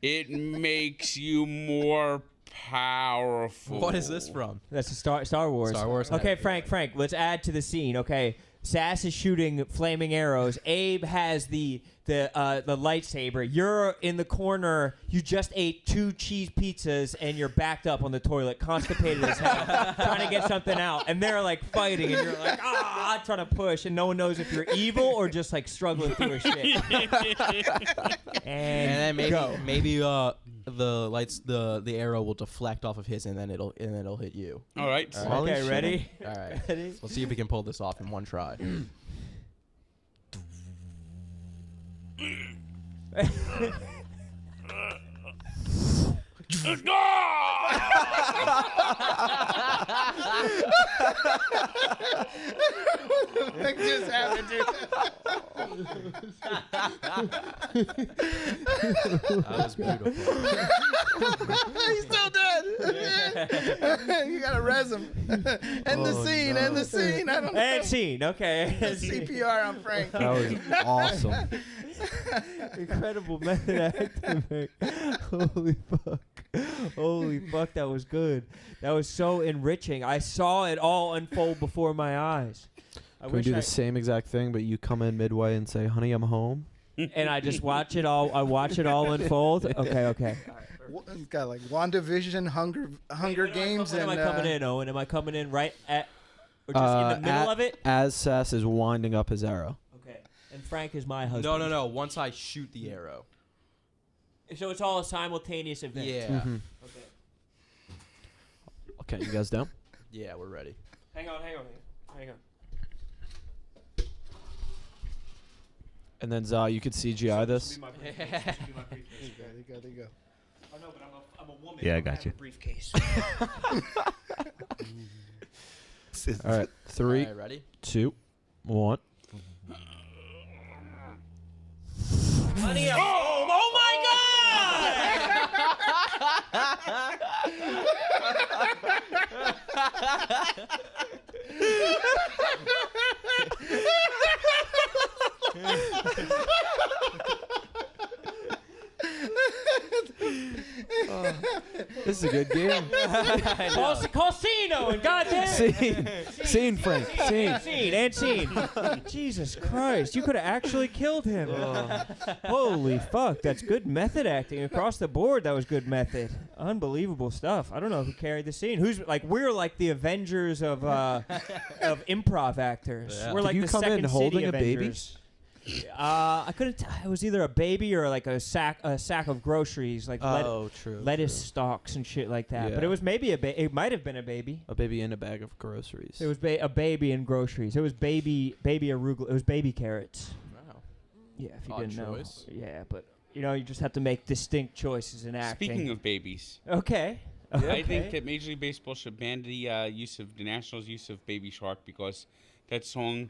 It makes you more powerful. What is this from? That's a Star Wars. Star Wars. Okay, Frank, let's add to the scene. Okay, Sass is shooting flaming arrows. Abe has the lightsaber. You're in the corner. You just ate 2 cheese pizzas and you're backed up on the toilet, constipated as hell, trying to get something out. And they're like fighting, and you're like trying to push, and no one knows if you're evil or just like struggling through a shit. And then go. maybe the arrow will deflect off of his, and then it'll hit you. All right. All right. Okay, ready? All right. Ready? Let's see if we can pull this off in one try. What just happened, dude? That was beautiful. He's still dead. You gotta res him. End the scene. End the scene. I don't know. And scene. Okay. CPR on Frank. That was awesome. Incredible method acting. Holy fuck, that was good. That was so enriching. I saw it all unfold before my eyes. Can we do the same exact thing, but you come in midway and say, "Honey, I'm home"? And I just watch it all. I watch it all unfold. Okay. It's got like WandaVision, Hunger Games, When and am I coming in, Owen? Am I coming in right at, or just in the middle of it? As Sass is winding up his arrow. Okay. And Frank is my husband. No. Once I shoot the arrow. So it's all a simultaneous event. Yeah. Mm-hmm. Okay. Okay, you guys down? Yeah, we're ready. Hang on. And then Za, you could CGI this. There you go. Oh no, but I'm a woman. Yeah, I got you. Briefcase. All right, 3, All right, ready? 2, 1. Honey, oh my This is a good game. Casino and goddamn Scene, Frank. Scene. Jesus Christ, you could have actually killed him. Holy fuck, that's good method acting across the board. That was good method. Unbelievable stuff. I don't know who carried the scene. Who's like we're like the Avengers of improv actors. Yeah. We're Did like you the come in Second holding City a baby? Avengers. I couldn't. It was either a baby or like a sack of groceries, like True. lettuce stalks and shit like that. But Yeah. it was maybe it might have been a baby. A baby in a bag of groceries. It was a baby in groceries. It was baby arugula. It was baby carrots. Wow. Yeah, if you Odd didn't choice. know. Yeah, but you know, you just have to make distinct choices in acting. Speaking of babies, Okay. I think that Major League Baseball should ban the Nationals' use of Baby Shark because that song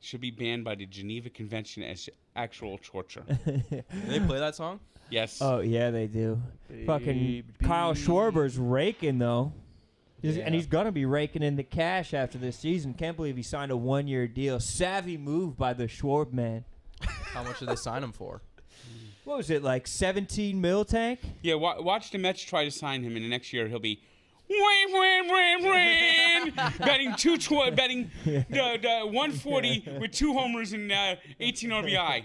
should be banned by the Geneva Convention as actual torture. They play that song? Yes. Oh yeah, they do. Fucking Kyle Schwarber's raking though. And he's gonna be raking in the cash after this season. Can't believe he signed a 1-year deal. Savvy move by the Schwarb man. How much did they sign him for? What was it, like 17 mil tank? Yeah, watch the Mets try to sign him, and the next year he'll be betting betting 140 with 2 homers and 18 RBI.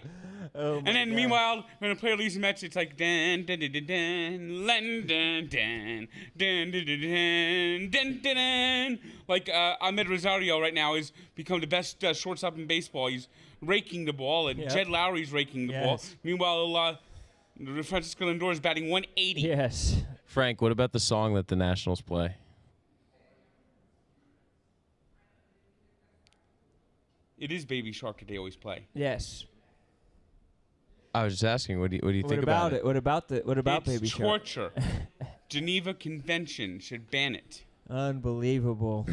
Oh And then meanwhile, when a player leaves the Mets, it's like dan dan dan dan dan dan dan dan dan dan dan. Like Ahmed Rosario right now has become the best shortstop in baseball. He's raking the ball, and Jed Lowry's raking the ball. Meanwhile, Francisco Lindor is batting 180. Yes. Frank, what about the song that the Nationals play? It is Baby Shark that they always play. Yes. I was just asking, what do you think about it? What about It's Baby Shark? torture. Geneva Convention should ban it. Unbelievable.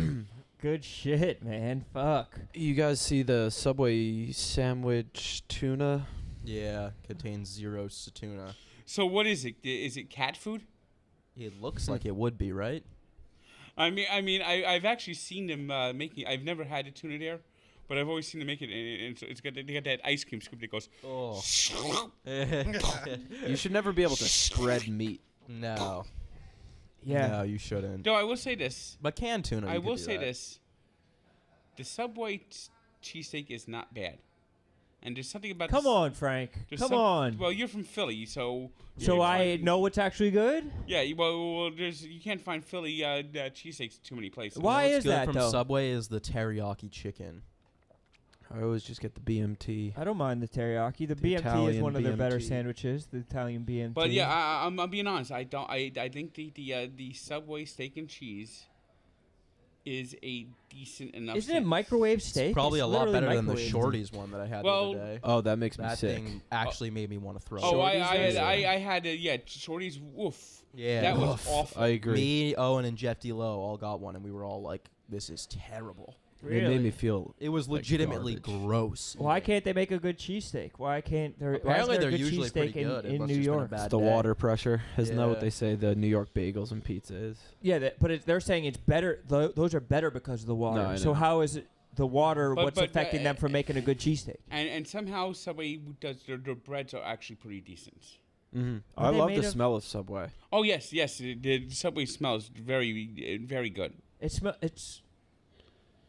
Good shit, man. Fuck. You guys see the Subway sandwich tuna? Yeah, contains 0 tuna. So what is it? Is it cat food? It looks like it would be, right? I've actually seen them making. I've never had a tuna there, but I've always seen them make it. And it's got they got that ice cream scoop that goes. Oh. You should never be able to spread meat. No. Yeah. No, you shouldn't. No, I will say this. But canned tuna, I you could will do say that. this. The Subway cheesesteak is not bad, and there's something about. Come on, Frank. Come on. Well, you're from Philly, so. So I know what's actually good? Yeah, well, you can't find Philly cheesesteaks too many places. Why What's is good that, from though? Subway is the teriyaki chicken. I always just get the BMT. I don't mind the teriyaki. The BMT is Italian one of their better BMT. sandwiches. The Italian BMT. But yeah, I'm being honest. I think the Subway steak and cheese is a decent enough. Isn't it microwave steak? It's probably It's a lot literally better than the microwave. Shorty's one that I had Well, the other day. Oh, that makes me That sick. thing actually made me want to throw Oh, up. I had Shorty's. Woof. Yeah. That was Oof, awful. I agree. Me, Owen, and Jeff D-Lo all got one, and we were all like, this is terrible. It made me feel. It was like legitimately garbage. gross. Why can't they make a good cheesesteak? Why can't there? Apparently why they're isn't there a good usually cheesesteak pretty good. It in must New just been a York? bad It's the day. water pressure. Isn't that what Yeah. they say? The New York bagels and pizza is. Yeah, but they're saying it's better. Those are better because of the water. No, I So know. how is it the water? But- what's but, affecting them from making a good cheesesteak? And somehow Subway does their breads are actually pretty decent. Mm-hmm. Are I they love made the of- smell of Subway. Oh yes. The Subway smells very good. It's.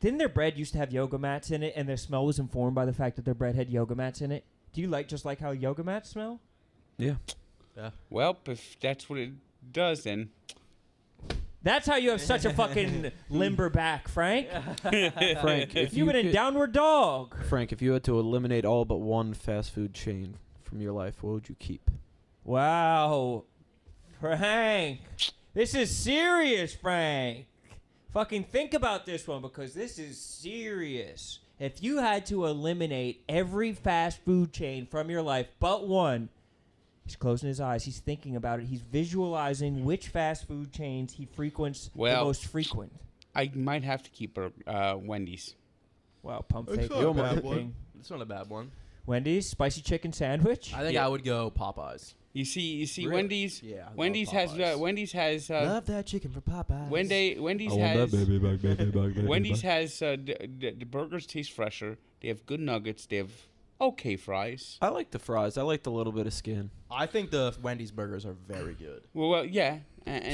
Didn't their bread used to have yoga mats in it, and their smell was informed by the fact that their bread had yoga mats in it? Do you just like how yoga mats smell? Yeah. Well, if that's what it does, then That's how you have such a fucking limber back, Frank. Frank, if You went in could- downward dog. Frank, if you had to eliminate all but one fast food chain from your life, what would you keep? Wow, Frank, this is serious, Frank. Fucking think about this one because this is serious. If you had to eliminate every fast food chain from your life but one, he's closing his eyes. He's thinking about it. He's visualizing which fast food chains he frequents the most frequent. I might have to keep Wendy's. Wow, pump fake. It's not a bad one. Wendy's spicy chicken sandwich. I think I would go Popeyes. You see, Really? Wendy's. Yeah, I Wendy's love has. Popeyes. Wendy's has. Love that chicken for Popeyes. Wendy's has. Wendy's has. The burgers taste fresher. They have good nuggets. They have okay fries. I like the fries. I like the little bit of skin. I think the Wendy's burgers are very good. Well, yeah.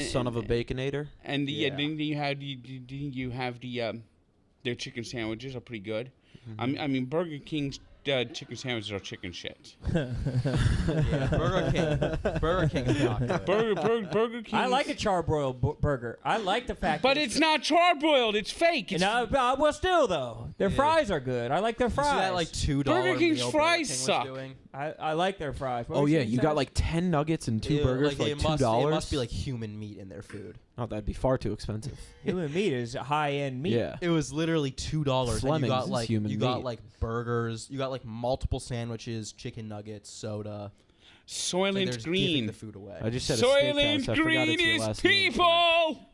Son of a baconator. And Yeah. then you have their chicken sandwiches are pretty good. I mean, Burger King's chicken sandwiches are chicken shit. Yeah, Burger King is not good. Burger King. I like a charbroiled burger. I like the fact But that it's not charbroiled. It's fake. It's well, still, though. Their fries are good. I like their You fries. see that like $2 Burger King's meal fries Burger King was suck. doing? I like their fries. What Oh was yeah, it, you Seth? got like 10 nuggets and 2 burgers for like $2. It must be like human meat in their food. Oh, that'd be far too expensive. Human meat is high-end meat. Yeah. It was literally $2. And Fleming's you got is like human meat. like burgers, you got like multiple sandwiches, chicken nuggets, soda. Like, they're Soylent just giving Green. the food away. I just said a steakhouse. Soylent I forgot Green it's your is last name. people.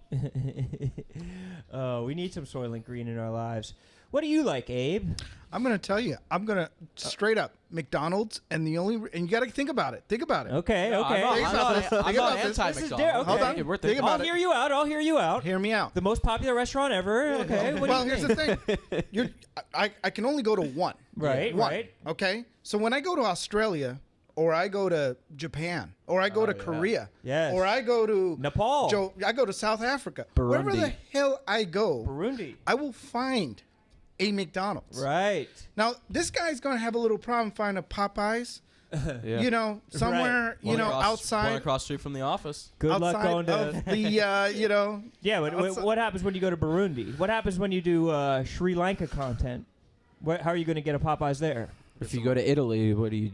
Oh, we need some Soylent Green in our lives. What do you like, Abe? I'm gonna tell you. I'm gonna straight up McDonald's, and you got to think about it. Think about it. Okay, No, okay. I'm not Think about this. anti-McDonald's. This is okay. Hold on. We're Think thinking about I'll it. hear you out. I'll hear you out. Hear me out. The most popular restaurant ever. Okay. What Well, do you here's think? the thing. I can only go to one. Right, One. right. Okay. So when I go to Australia, or I go to Japan, or I go to Korea, Yes. or I go to Nepal. I go to South Africa. Burundi. Wherever the hell I go, Burundi. I will find a McDonald's. Right. Now, this guy's going to have a little problem finding a Popeyes, Yeah. you know, somewhere, One one across the outside street from the office. Good luck outside going to. of the, you know. Yeah, but outside- what happens when you go to Burundi? What happens when you do Sri Lanka content? How are you going to get a Popeyes there? If you go to Italy, what do you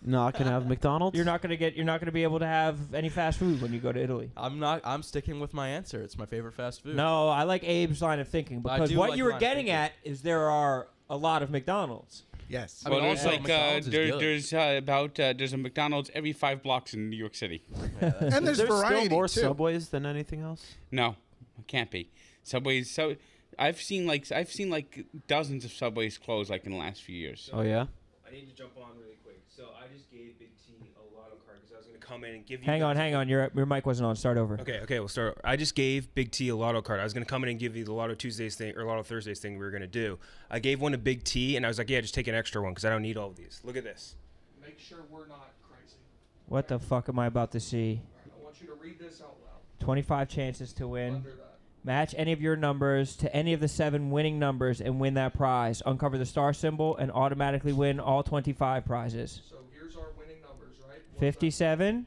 not gonna have McDonald's? You're not going to be able to have any fast food when you go to Italy. I'm sticking with my answer. It's my favorite fast food. No, I like Abe's line of thinking I because do what like you were line of getting thinking. at is there are a lot of McDonald's. Yes. I mean, Well, there's also like McDonald's is good. there's a McDonald's every 5 blocks in New York City. And there's There's variety still more too. Subways than anything else. No, it can't be. Subways. So I've seen like dozens of Subways close like in the last few years. Oh yeah. I need to jump on really quick. So I just gave Big T a lotto card because I was going to come in and give you. Hang on. Your mic wasn't on. Start over. Okay, we'll start. I just gave Big T a lotto card. I was going to come in and give you the Lotto Tuesdays thing or Lotto Thursdays thing we were going to do. I gave one to Big T, and I was like, yeah, just take an extra one because I don't need all of these. Look at this. Make sure we're not crazy. What the fuck am I about to see? All right, I want you to read this out loud. 25 chances to win. Under that. Match any of your numbers to any of the 7 winning numbers and win that prize. Uncover the star symbol and automatically win all 25 prizes. So here's our winning numbers, right? 57.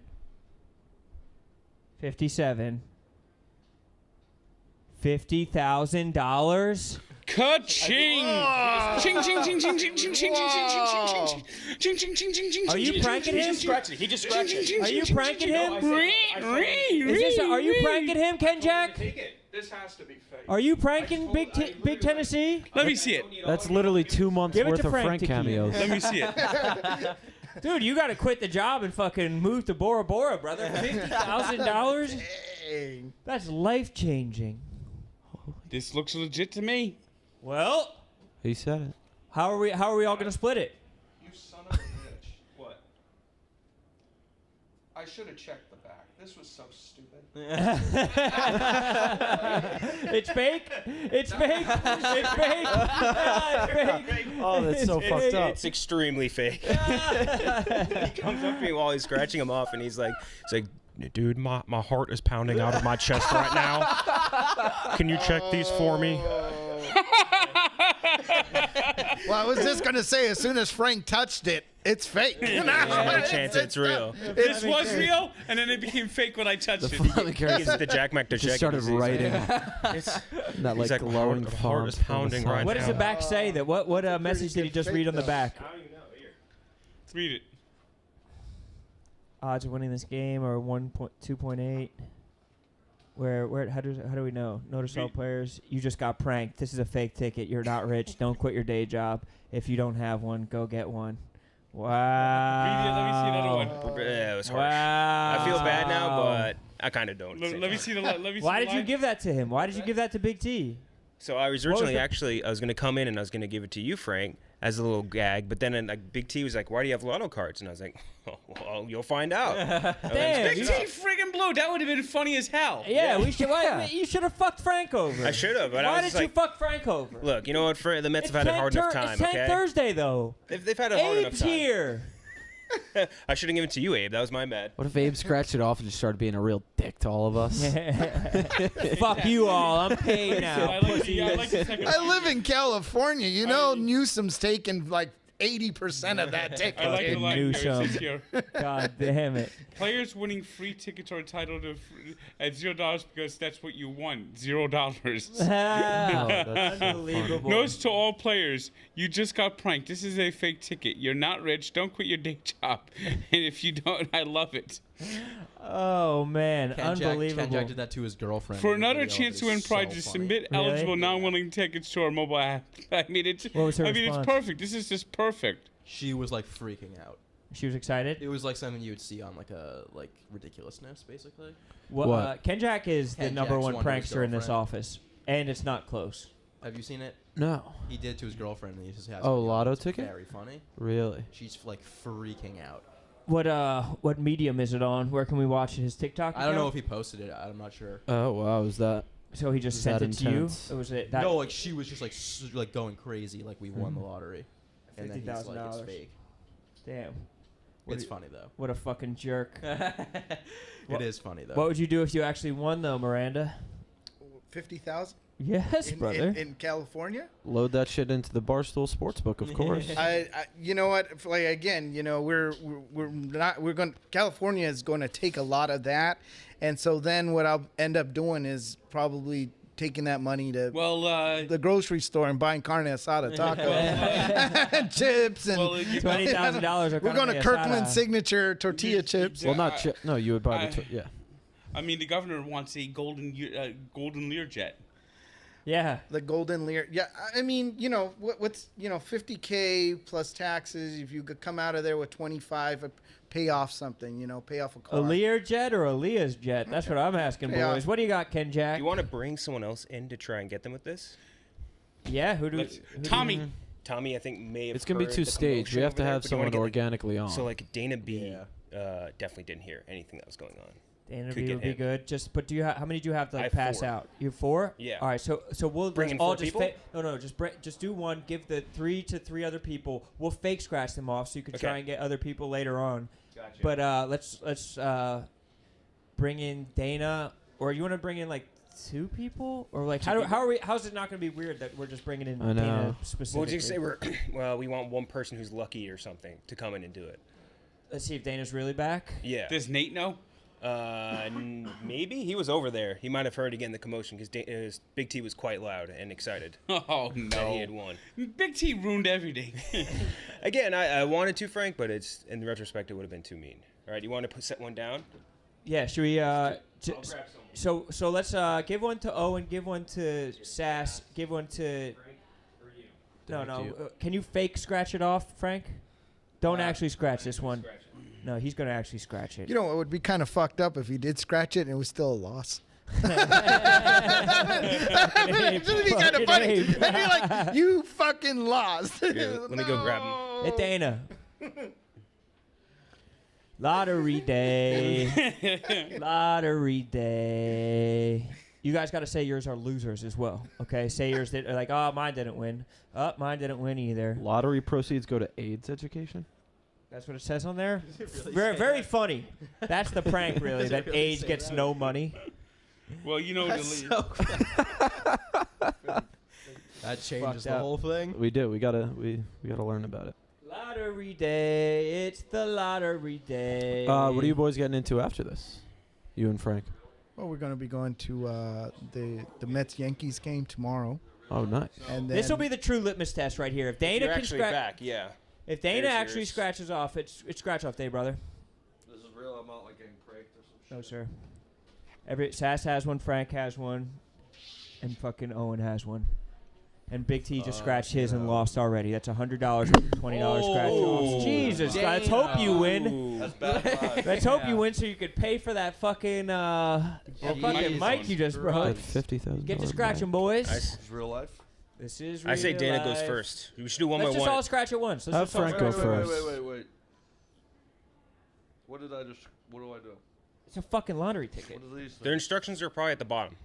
57. $50,000. Ka-ching! Ching, ching, ching, ching, ching, ching, ching, ching, ching, ching, ching, ching, ching, ching, ching, ching. Are you pranking him? He just scratched it. Are you pranking him? Are you pranking him, Ken Jack? Take it. This has to be fake. Are you pranking Big Tennessee? Let me see it. That's literally 2 months Give it worth to of Frank Frank to keep. cameos. Let me see it. Dude, you got to quit the job and fucking move to Bora Bora, brother. $50,000? Dang. That's life-changing. This looks legit to me. Well, He said it. how are we all going to split it? You son of a bitch. What? I should have checked the back. This was so stupid. It's fake. It's fake. It's fake. It's fake. Oh, that's so fucked up. It's extremely fake. He comes up to me while he's scratching him off, and he's like, dude, my heart is pounding out of my chest right now. Can you check these for me? Well, I was just going to say, as soon as Frank touched it, it's fake. Yeah, chance it's real. This was real, and then it became fake when I touched The it. Fleming Is it the Jack Mac just started writing that He's like like, glowing the heart font is on the pounding side. right What does the back say? That what message did he just read on the back? Read it. Odds of winning this game are 2.8. Where how do we know? Notice all players, you just got pranked. This is a fake ticket. You're not rich. Don't quit your day job. If you don't have one, go get one. Wow. Let me see another one. Yeah, it was harsh. Wow. I feel bad now, but I kind of don't. Let me see the. Let me see Why the did you line. give that to him? Why did you give that to Big T? So I was What was originally the- I was gonna come in and I was gonna give it to you, Frank, as a little gag. But then like Big T was like, "Why do you have lotto cards?" And I was like, "Oh, well, you'll find out." Damn. Big T friggin' blew. That would have been funny as hell. Yeah, we should. Why, you should have fucked Frank over. I should have, but I Why was did you like, fuck Frank over? "Look, you know what? The Mets have had a hard enough time. It's 10 Okay, Thursday though. they've had a hard enough Abe's time." here. I should have given it to you, Abe. That was my bad. What if Abe scratched it off and just started being a real dick to all of us? Fuck you all. I'm paid now. I like the second. I live in California. You know, Newsom's taking like 80% of that ticket. I like the line here. It Newsom. says here. God damn it. Players winning free tickets are entitled to at $0 because that's what you won. $0. that's Unbelievable. Notice to all players, you just got pranked. This is a fake ticket. You're not rich. Don't quit your day job. And if you don't, I love it. Oh man, unbelievable. Ken Jack did that to his girlfriend. For in the another video. chance to win It's prize, so just funny. submit Really? eligible non-winning tickets to our mobile app. I mean, it's. What was her I mean, it's response? perfect. This is just perfect. She was like freaking out. She was excited. It was like something you would see on like a ridiculousness, basically. What? Ken Jack is the Ken number Jack's one one to his prankster in this girlfriend. office, and it's not close. Have you seen it? No. He did to his girlfriend, and he just has. Oh, a video lotto that's ticket? Very funny. Really? She's like freaking out. What medium is it on? Where can we watch it? His TikTok? I don't know if account? he posted it. I'm not sure. Oh wow, was that? So he just Is sent that it to you. intense? It was it. That No, like she was just like like going crazy, like we won the lottery, and then he's like, it's $50,000. fake. Damn. It's funny though. What a fucking jerk. It is funny though. What would you do if you actually won though, Miranda? 50,000 Yes, brother. in California. Load that shit into the Barstool Sportsbook, of course. You know what? Like again, you know, we're not. We're going. California is going to take a lot of that, and so then what I'll end up doing is probably taking that money to the grocery store and buying Carne Asada taco, chips, and $20,000. we're going to Kirkland signature tortilla chips. Well, not no. You would buy the yeah. I mean, the governor wants a golden Learjet. Yeah. The golden Lear. Yeah, I mean, you know, what's, you know, $50K plus taxes. If you could come out of there with 25, pay off something, you know, pay off a car. A Learjet or a Leah's jet? That's what I'm asking, Yeah. boys. What do you got, Ken Jack? Do you want to bring someone else in to try and get them with this? Yeah, who do Tommy. Tommy, I think may have. It's gonna be heard two the staged. commotion We have over to there, have but you wanna someone get, like- organically on. So like Dana B, definitely didn't hear anything that was going on. Dana Could B get would be him. good. Just, but do you how many do you have to I like, have pass 4. out? You have 4? Yeah. All right. So we'll Bring let's in all 4 just people? no, just do one. Give the 3 to 3 other people. We'll fake scratch them off so you can Okay. try and get other people later on. Gotcha. But let's bring in Dana, or you want to bring in like 2 people, or like how's it not going to be weird that we're just bringing in I know. Dana specifically? What would you say? Well, we want one person who's lucky or something to come in and do it. Let's see if Dana's really back. Yeah. Does Nate know? Maybe he was over there. He might have heard again the commotion because Big T was quite loud and excited Oh that he no! had won. Big T ruined everything. Again, I wanted to, Frank, but it's in retrospect it would have been too mean. All right, you want to set one down? Yeah. Should we? So let's give one to Owen, give one to Sass, give one to. No. Can you fake scratch it off, Frank? Don't actually scratch this one. No, he's gonna actually scratch it. You know, it would be kind of fucked up if he did scratch it and it was still a loss. It'd be kind of funny. It'd be like, you fucking lost. Here, let me go grab him. Hey, Dana. Lottery day. Lottery day. You guys got to say yours are losers as well. Okay, say yours that like, oh, mine didn't win. Oh, mine didn't win either. Lottery proceeds go to AIDS education. That's what it says on there. Very funny. That's the prank, really. That really AIDS say gets that? no money. Well, you know the That changes Fucked the up. whole thing. We do. We gotta learn about it. Lottery day. It's the lottery day. What are you boys getting into after this? You and Frank. Well, we're going to be going to the Mets Yankees game tomorrow. Oh, nice. And This will then- be the true litmus test right here. If Dana You're can actually scratch, back, yeah. if Dana There's actually yours. scratches off, it's scratch off day, brother. This is real. I'm not like getting pranked or some shit. No, sir. Sass has one, Frank has one, and fucking Owen has one. And Big T just scratched his and lost already. That's $100 with $20 scratch offs. Jesus, let's hope you win. That's bad vibes. Let's hope you win so you could pay for that fucking mic you just brought. $50,000. Get to scratching, boys. This is real life. This is I say real Dana life. goes first. We should do one Let's by just one. all scratch at once. Let's Have just all Frank scratch go at once. first. Wait. What do I do? It's a fucking lottery ticket. What are these Their things? instructions are probably at the bottom.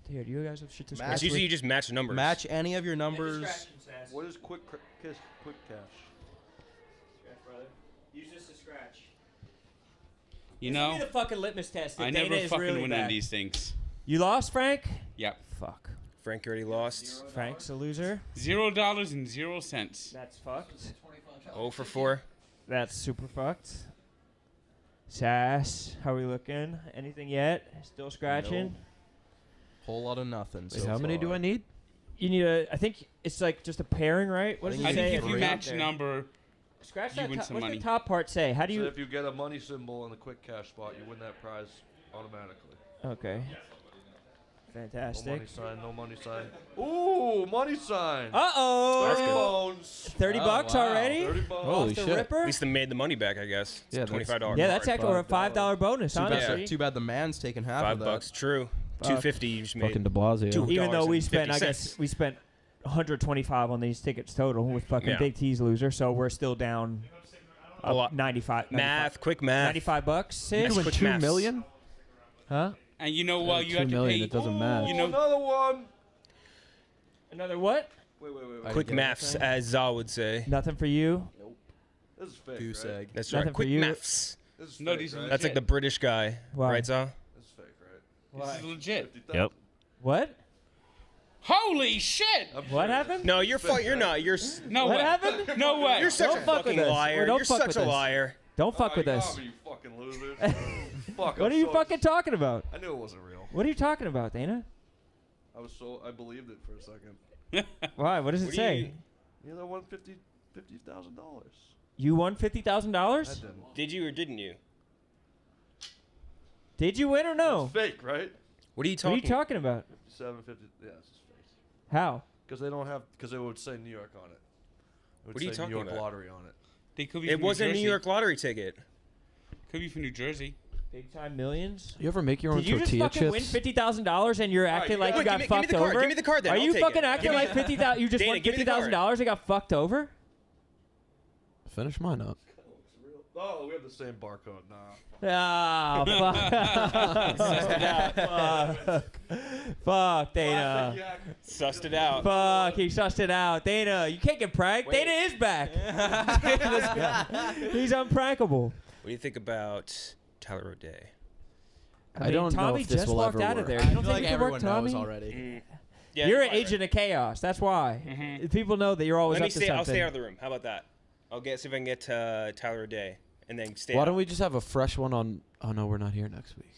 Dude, you guys have shit to Match. scratch It's usually with. you just match the numbers. Match any of your numbers. What is quick cash? Use this to scratch. You This know, will be the fucking litmus test. If I Dana never is fucking really win bad. on these things. You lost, Frank? Yep. Fuck. Frank already lost. Frank's a loser. $0.00. That's fucked. 0 for 4. That's super fucked. Sass, how we looking? Anything yet? Still scratching? Whole lot of nothing. Wait, so how many do far. I need? You need a. I think it's like just a pairing, right? What does I it say? think if you Right match there? number, Scratch you that. win some What's money. the top part say? How do So you? if you get a money symbol in the quick cash spot, you win that prize automatically. Okay. No Fantastic. money sign, no money sign. Ooh, money sign. Uh 30 oh. bones. 30 bucks wow. already? 30 bones. Holy Off the shit. ripper? At least they made the money back, I guess. It's Yeah, that's- $25. Yeah, that's card. actually a $5 bonus, Too honestly. bad, too bad the man's taking half $5 of that. bucks. True. $2.50 you just made. Fucking De Blasio. Two. Even though we $2.50. spent, I guess, we spent 125 on these tickets total with fucking Yeah. Big T's loser, so we're still down A lot. 95. Math, quick math. 95 bucks. Sid? That's With quick $2 maths. million? Huh? and you know what? You 2 have to million, pay. it doesn't match. You know, another one. Another what? Wait. Quick get maths, anything? as Za would say. Nothing for you? This is fake, Goose right? egg. That's Nothing right. for Quick you. maths. This is No, fake, these are right? That's like the British guy. Why? Right, Za? This is fake, right? this is legit. 50,000. Yep. What? Holy shit! I'm What serious. happened? No, you're you're not. No What way. happened? No way. You're such Don't a fuck with fucking us. liar. Don't You're fuck such with a us. liar. Don't fuck Oh, with you us. got me, you fucking losers. Fuck, What I'm are you so fucking talking about? I knew it wasn't real. What are you talking about, Dana? I believed it for a second. Why? What does it What do say? You know, I won $50,000. You won I $50,000? didn't. Did you or didn't you? Did you win or no? It's fake, right? What are you What are talking? you talking about? 57, 50. Yeah, it's just fake. How? Because they don't have. Because it would say New York on it. It would What are you say talking New York about? lottery on it. They could be. It from wasn't a New New York lottery ticket. Could be from New Jersey. Big time millions? You ever make your own Did you just tortilla fucking chips? win $50,000 and you're acting like you Wait, got give me fucked the card. over? Give me the card then. Are I'll you take fucking it. acting Give me like the- 50,000? You just Dana, won give me the card. $50,000 and got fucked over? Finish mine up. Oh, we have the same barcode. Nah. Ah, fuck. Fuck, Dana. Sussed it out. Fuck, he sussed it out. Dana, you can't get pranked. Wait. Dana is back. He's unprankable. What do you think about Tyler O'Day? I don't know Tommy if this just will walked ever out of work. there. I You don't feel think like it could work, everyone knows Tommy? already. Yeah, You're an probably agent of chaos. That's why. Mhm. People know that you're always Let me up to stay. something. I'll stay out of the room. How about that? I'll see if I can get Tyler O'Day and then stay. Why out. don't we just have a fresh one on? Oh no, we're not here next week.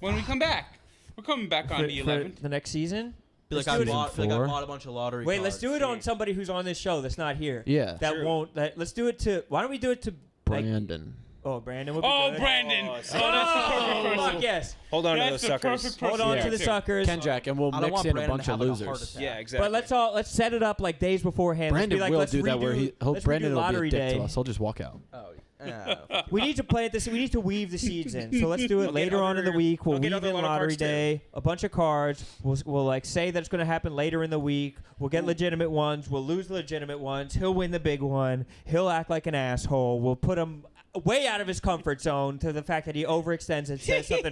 When we come back, we're coming back on the for 11th. the next season? Feel like Let's do it. feel like I Four. bought a bunch of lottery Wait, let's cards. do it on somebody who's on this show that's not here. Yeah, That True. won't. Let's do it to. Why don't we do it to? Like, Brandon. oh, Brandon would be Oh, good. Brandon! Oh, Oh, that's the perfect Oh, person. fuck yes. Hold on to That's those the suckers. perfect person. Hold on Yeah, to the too. suckers. Kenjack, and we'll I don't mix want in a Brandon bunch to of have, like, a heart losers. attack. Yeah, exactly. But let's set it up like days beforehand. Brandon let's be like, will let's do that where let's Brandon redo will lottery be a dick day. to us. He'll just walk out. Oh, yeah. We need to play it this. We need to weave the seeds in. So let's do it I'll get later on in the other- week. We'll I'll get weave other in lotto lottery cards, too. day, a bunch of cards. We'll like say that it's going to happen later in the week. We'll get legitimate ones. We'll lose the legitimate ones. He'll win the big one. He'll act like an asshole. We'll put him way out of his comfort zone to the fact that he overextends and says something.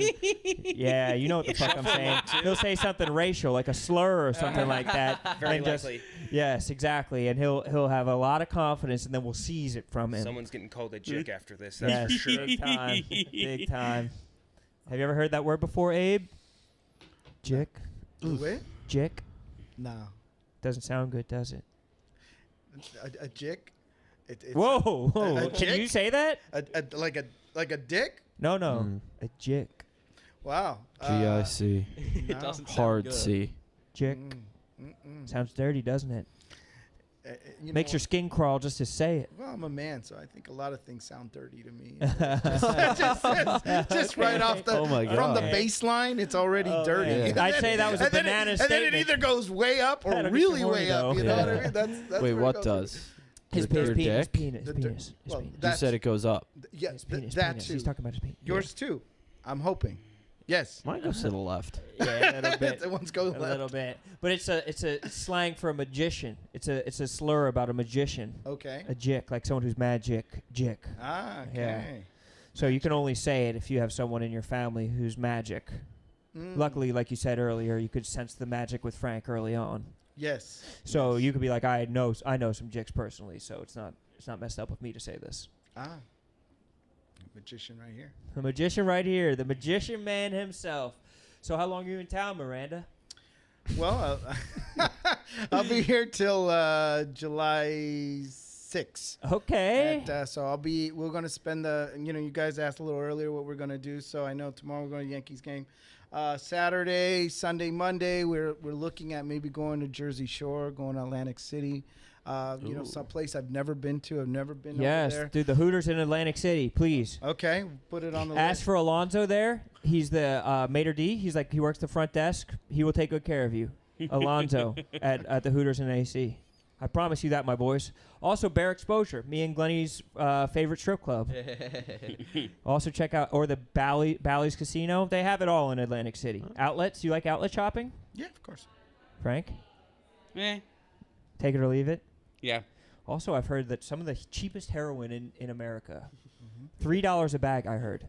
Yeah, you know what the fuck I'm saying. He'll say something racial, like a slur or something like that. Very and just- likely. Yes, exactly. And he'll have a lot of confidence, and then we'll seize it from him. Someone's getting called a jick after this. That's Yes, for sure. big time. Big time. Have you ever heard that word before, Abe? Jick? Wait? Jick? No. Doesn't sound good, does it? A jick? It's Whoa, whoa. a Can you jick? say that? Like a dick? No, no. Mm. A jick. Wow. GIC. It no. doesn't sound Hard good. C. Jick. Mm, mm-mm. Sounds dirty, doesn't it? Makes your skin crawl just to say it. Well, I'm a man, so I think a lot of things sound dirty to me. just right off the from the baseline, it's already dirty. Yeah. I'd say that was a banana statement. And then it either goes way up or really way up. You know what I mean? That's wait, what does? His penis. You said it goes up. Yeah, his penis. He's talking about his penis. Yours too. I'm hoping. Yes. Mine goes to the left. Yeah, a little bit. The ones go left. A little bit. But it's a slang for a magician. It's a slur about a magician. Okay. A jick, like someone who's magic. Jick. Ah, okay. Yeah. So you can only say it if you have someone in your family who's magic. Luckily, like you said earlier, you could sense the magic with Frank early on. Yes. So you could be like, I know some jicks personally, so it's not messed up with me to say this. Ah. Magician right here. The magician right here. The magician man himself. So how long are you in town, Miranda? Well, I'll be here till July 6th. Okay. So we're going to spend you guys asked a little earlier what we're going to do. So I know tomorrow we're going to Yankees game. Saturday, Sunday, Monday, we're looking at maybe going to Jersey Shore, going to Atlantic City. Some place I've never been to. I've never been over there. Yes, dude, the Hooters in Atlantic City, please. Okay, put it on the Ask list. for Alonzo there. He's the maitre d'. He works the front desk. He will take good care of you. Alonzo at the Hooters in AC. I promise you that, my boys. Also, Bear Exposure, me and Glenny's favorite strip club. Also, check out the Bally's Casino. They have it all in Atlantic City. Outlets. You like outlet shopping? Yeah, of course. Frank? Take it or leave it. Yeah. Also, I've heard that some of the cheapest heroin in America, $3 a bag, I heard.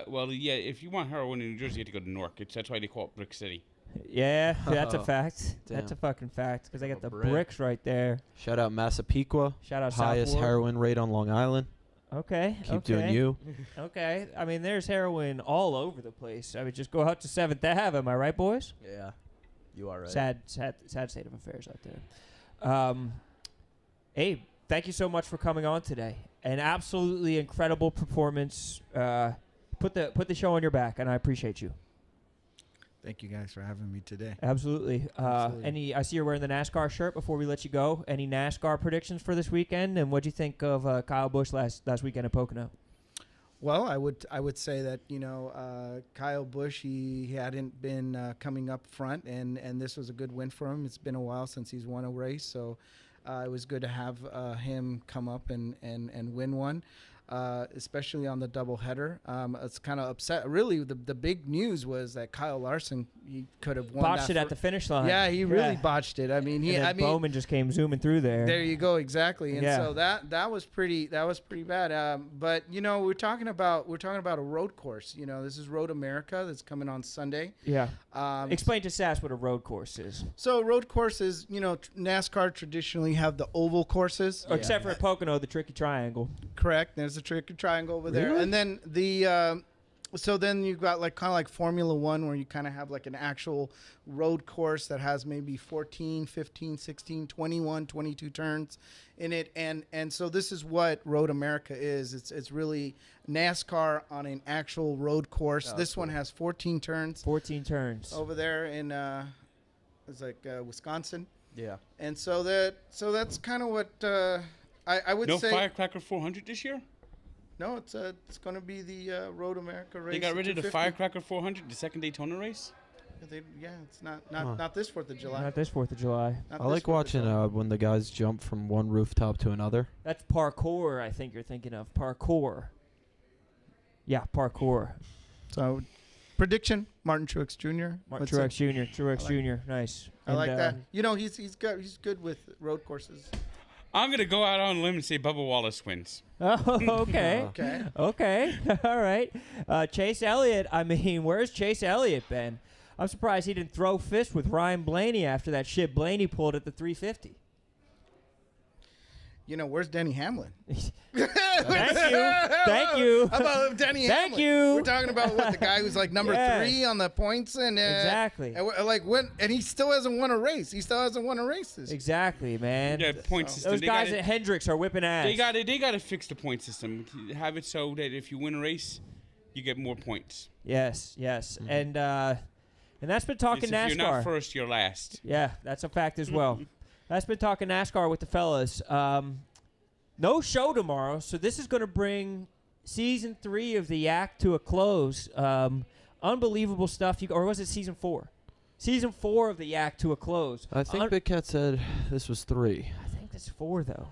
Well, yeah, if you want heroin in New Jersey, you have to go to Newark. That's why they call it Brick City. Yeah, that's a fact. Damn. That's a fucking fact because they got the bricks right there. Shout out Massapequa. Shout out highest South heroin rate on Long Island. Okay. Keep doing you. Okay. I mean, there's heroin all over the place. I mean, just go out to 7th Ave. Am I right, boys? Yeah, you are right. Sad state of affairs out there. Abe, thank you so much for coming on today. An absolutely incredible performance. Put the show on your back, and I appreciate you. Thank you guys for having me today. Absolutely. I see you're wearing the NASCAR shirt. Before we let you go, any NASCAR predictions for this weekend? And what do you think of Kyle Busch last weekend in Pocono? Well, I would say that Kyle Busch he hadn't been coming up front, and this was a good win for him. It's been a while since he's won a race, so it was good to have him come up and win one. Especially on the doubleheader. It's kind of upset. Really, the big news was that Kyle Larson, he could have won. Botched it at the finish line. Yeah, he really botched it. I mean, Bowman just came zooming through there. There you go, exactly. And so that was pretty bad. But we're talking about a road course. This is Road America that's coming on Sunday. Yeah. Explain to Sass what a road course is. So road courses, NASCAR traditionally have the oval courses, except for Pocono, the tricky triangle. Correct. There's a tricky triangle over there, and then so then you've got kind of like Formula One, where you kind of have like an actual road course that has maybe 14, 15, 16, 21, 22 turns in it, and so this is what Road America is. It's really NASCAR on an actual road course. This one has 14 turns. 14 turns over there in it's like Wisconsin. Yeah, and so that's kind of what I would say. No Firecracker 400 this year. No, it's going to be the Road America race. They got rid of the Firecracker 400, the second Daytona race. It's not this 4th of July. Not this 4th of July. I like watching when the guys jump from one rooftop to another. That's parkour. I think you're thinking of parkour. Yeah, parkour. So, prediction: Martin Truex Jr. Truex Jr. Nice. I like that. He's good with road courses. I'm going to go out on a limb and say Bubba Wallace wins. Oh, okay. Okay. All right. Chase Elliott. I mean, where's Chase Elliott been? I'm surprised he didn't throw fist with Ryan Blaney after that shit Blaney pulled at the 350. Where's Denny Hamlin? Thank you. How about Denny Hamlin? Thank you. We're talking about the guy who's like number 3 on the points, and exactly. And he still hasn't won a race. Exactly, man. Yeah, point system. Those guys at Hendricks are whipping ass. They got to fix the point system. Have it so that if you win a race, you get more points. Yes, mm-hmm. And that's been talking NASCAR. If you're not first, you're last. Yeah, that's a fact as well. That's been talking NASCAR with the fellas. No show tomorrow, so this is going to bring season 3 of the Yak to a close. Unbelievable stuff. Or was it season 4? Season 4 of the Yak to a close. I think Big Cat said this was 3. I think that's 4 though,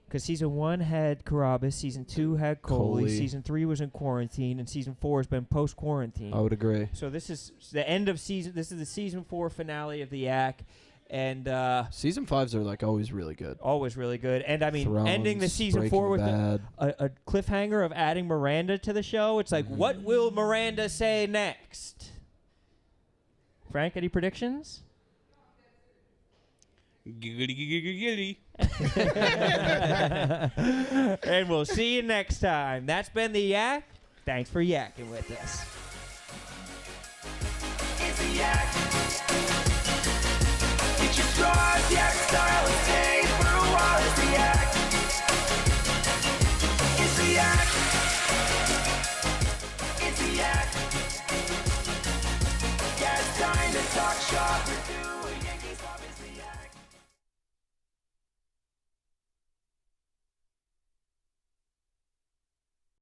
because season 1 had Carabas, season 2 had Coley, season 3 was in quarantine, and season 4 has been post quarantine. I would agree. So this is the end of season. This is the season 4 finale of the Yak, and season 5s are like always really good. Always really good, and I mean, Thrones, ending the season 4 with a cliffhanger of adding Miranda to the show. It's like, what will Miranda say next? Frank, any predictions? Giggity. And we'll see you next time. That's been the Yak. Thanks for yakking with us. It's the Yak. Get your straws, Yak style, and stay for a while. It's the Yak. It's the Yak. It's the Yak. Yeah, it's time to talk shop.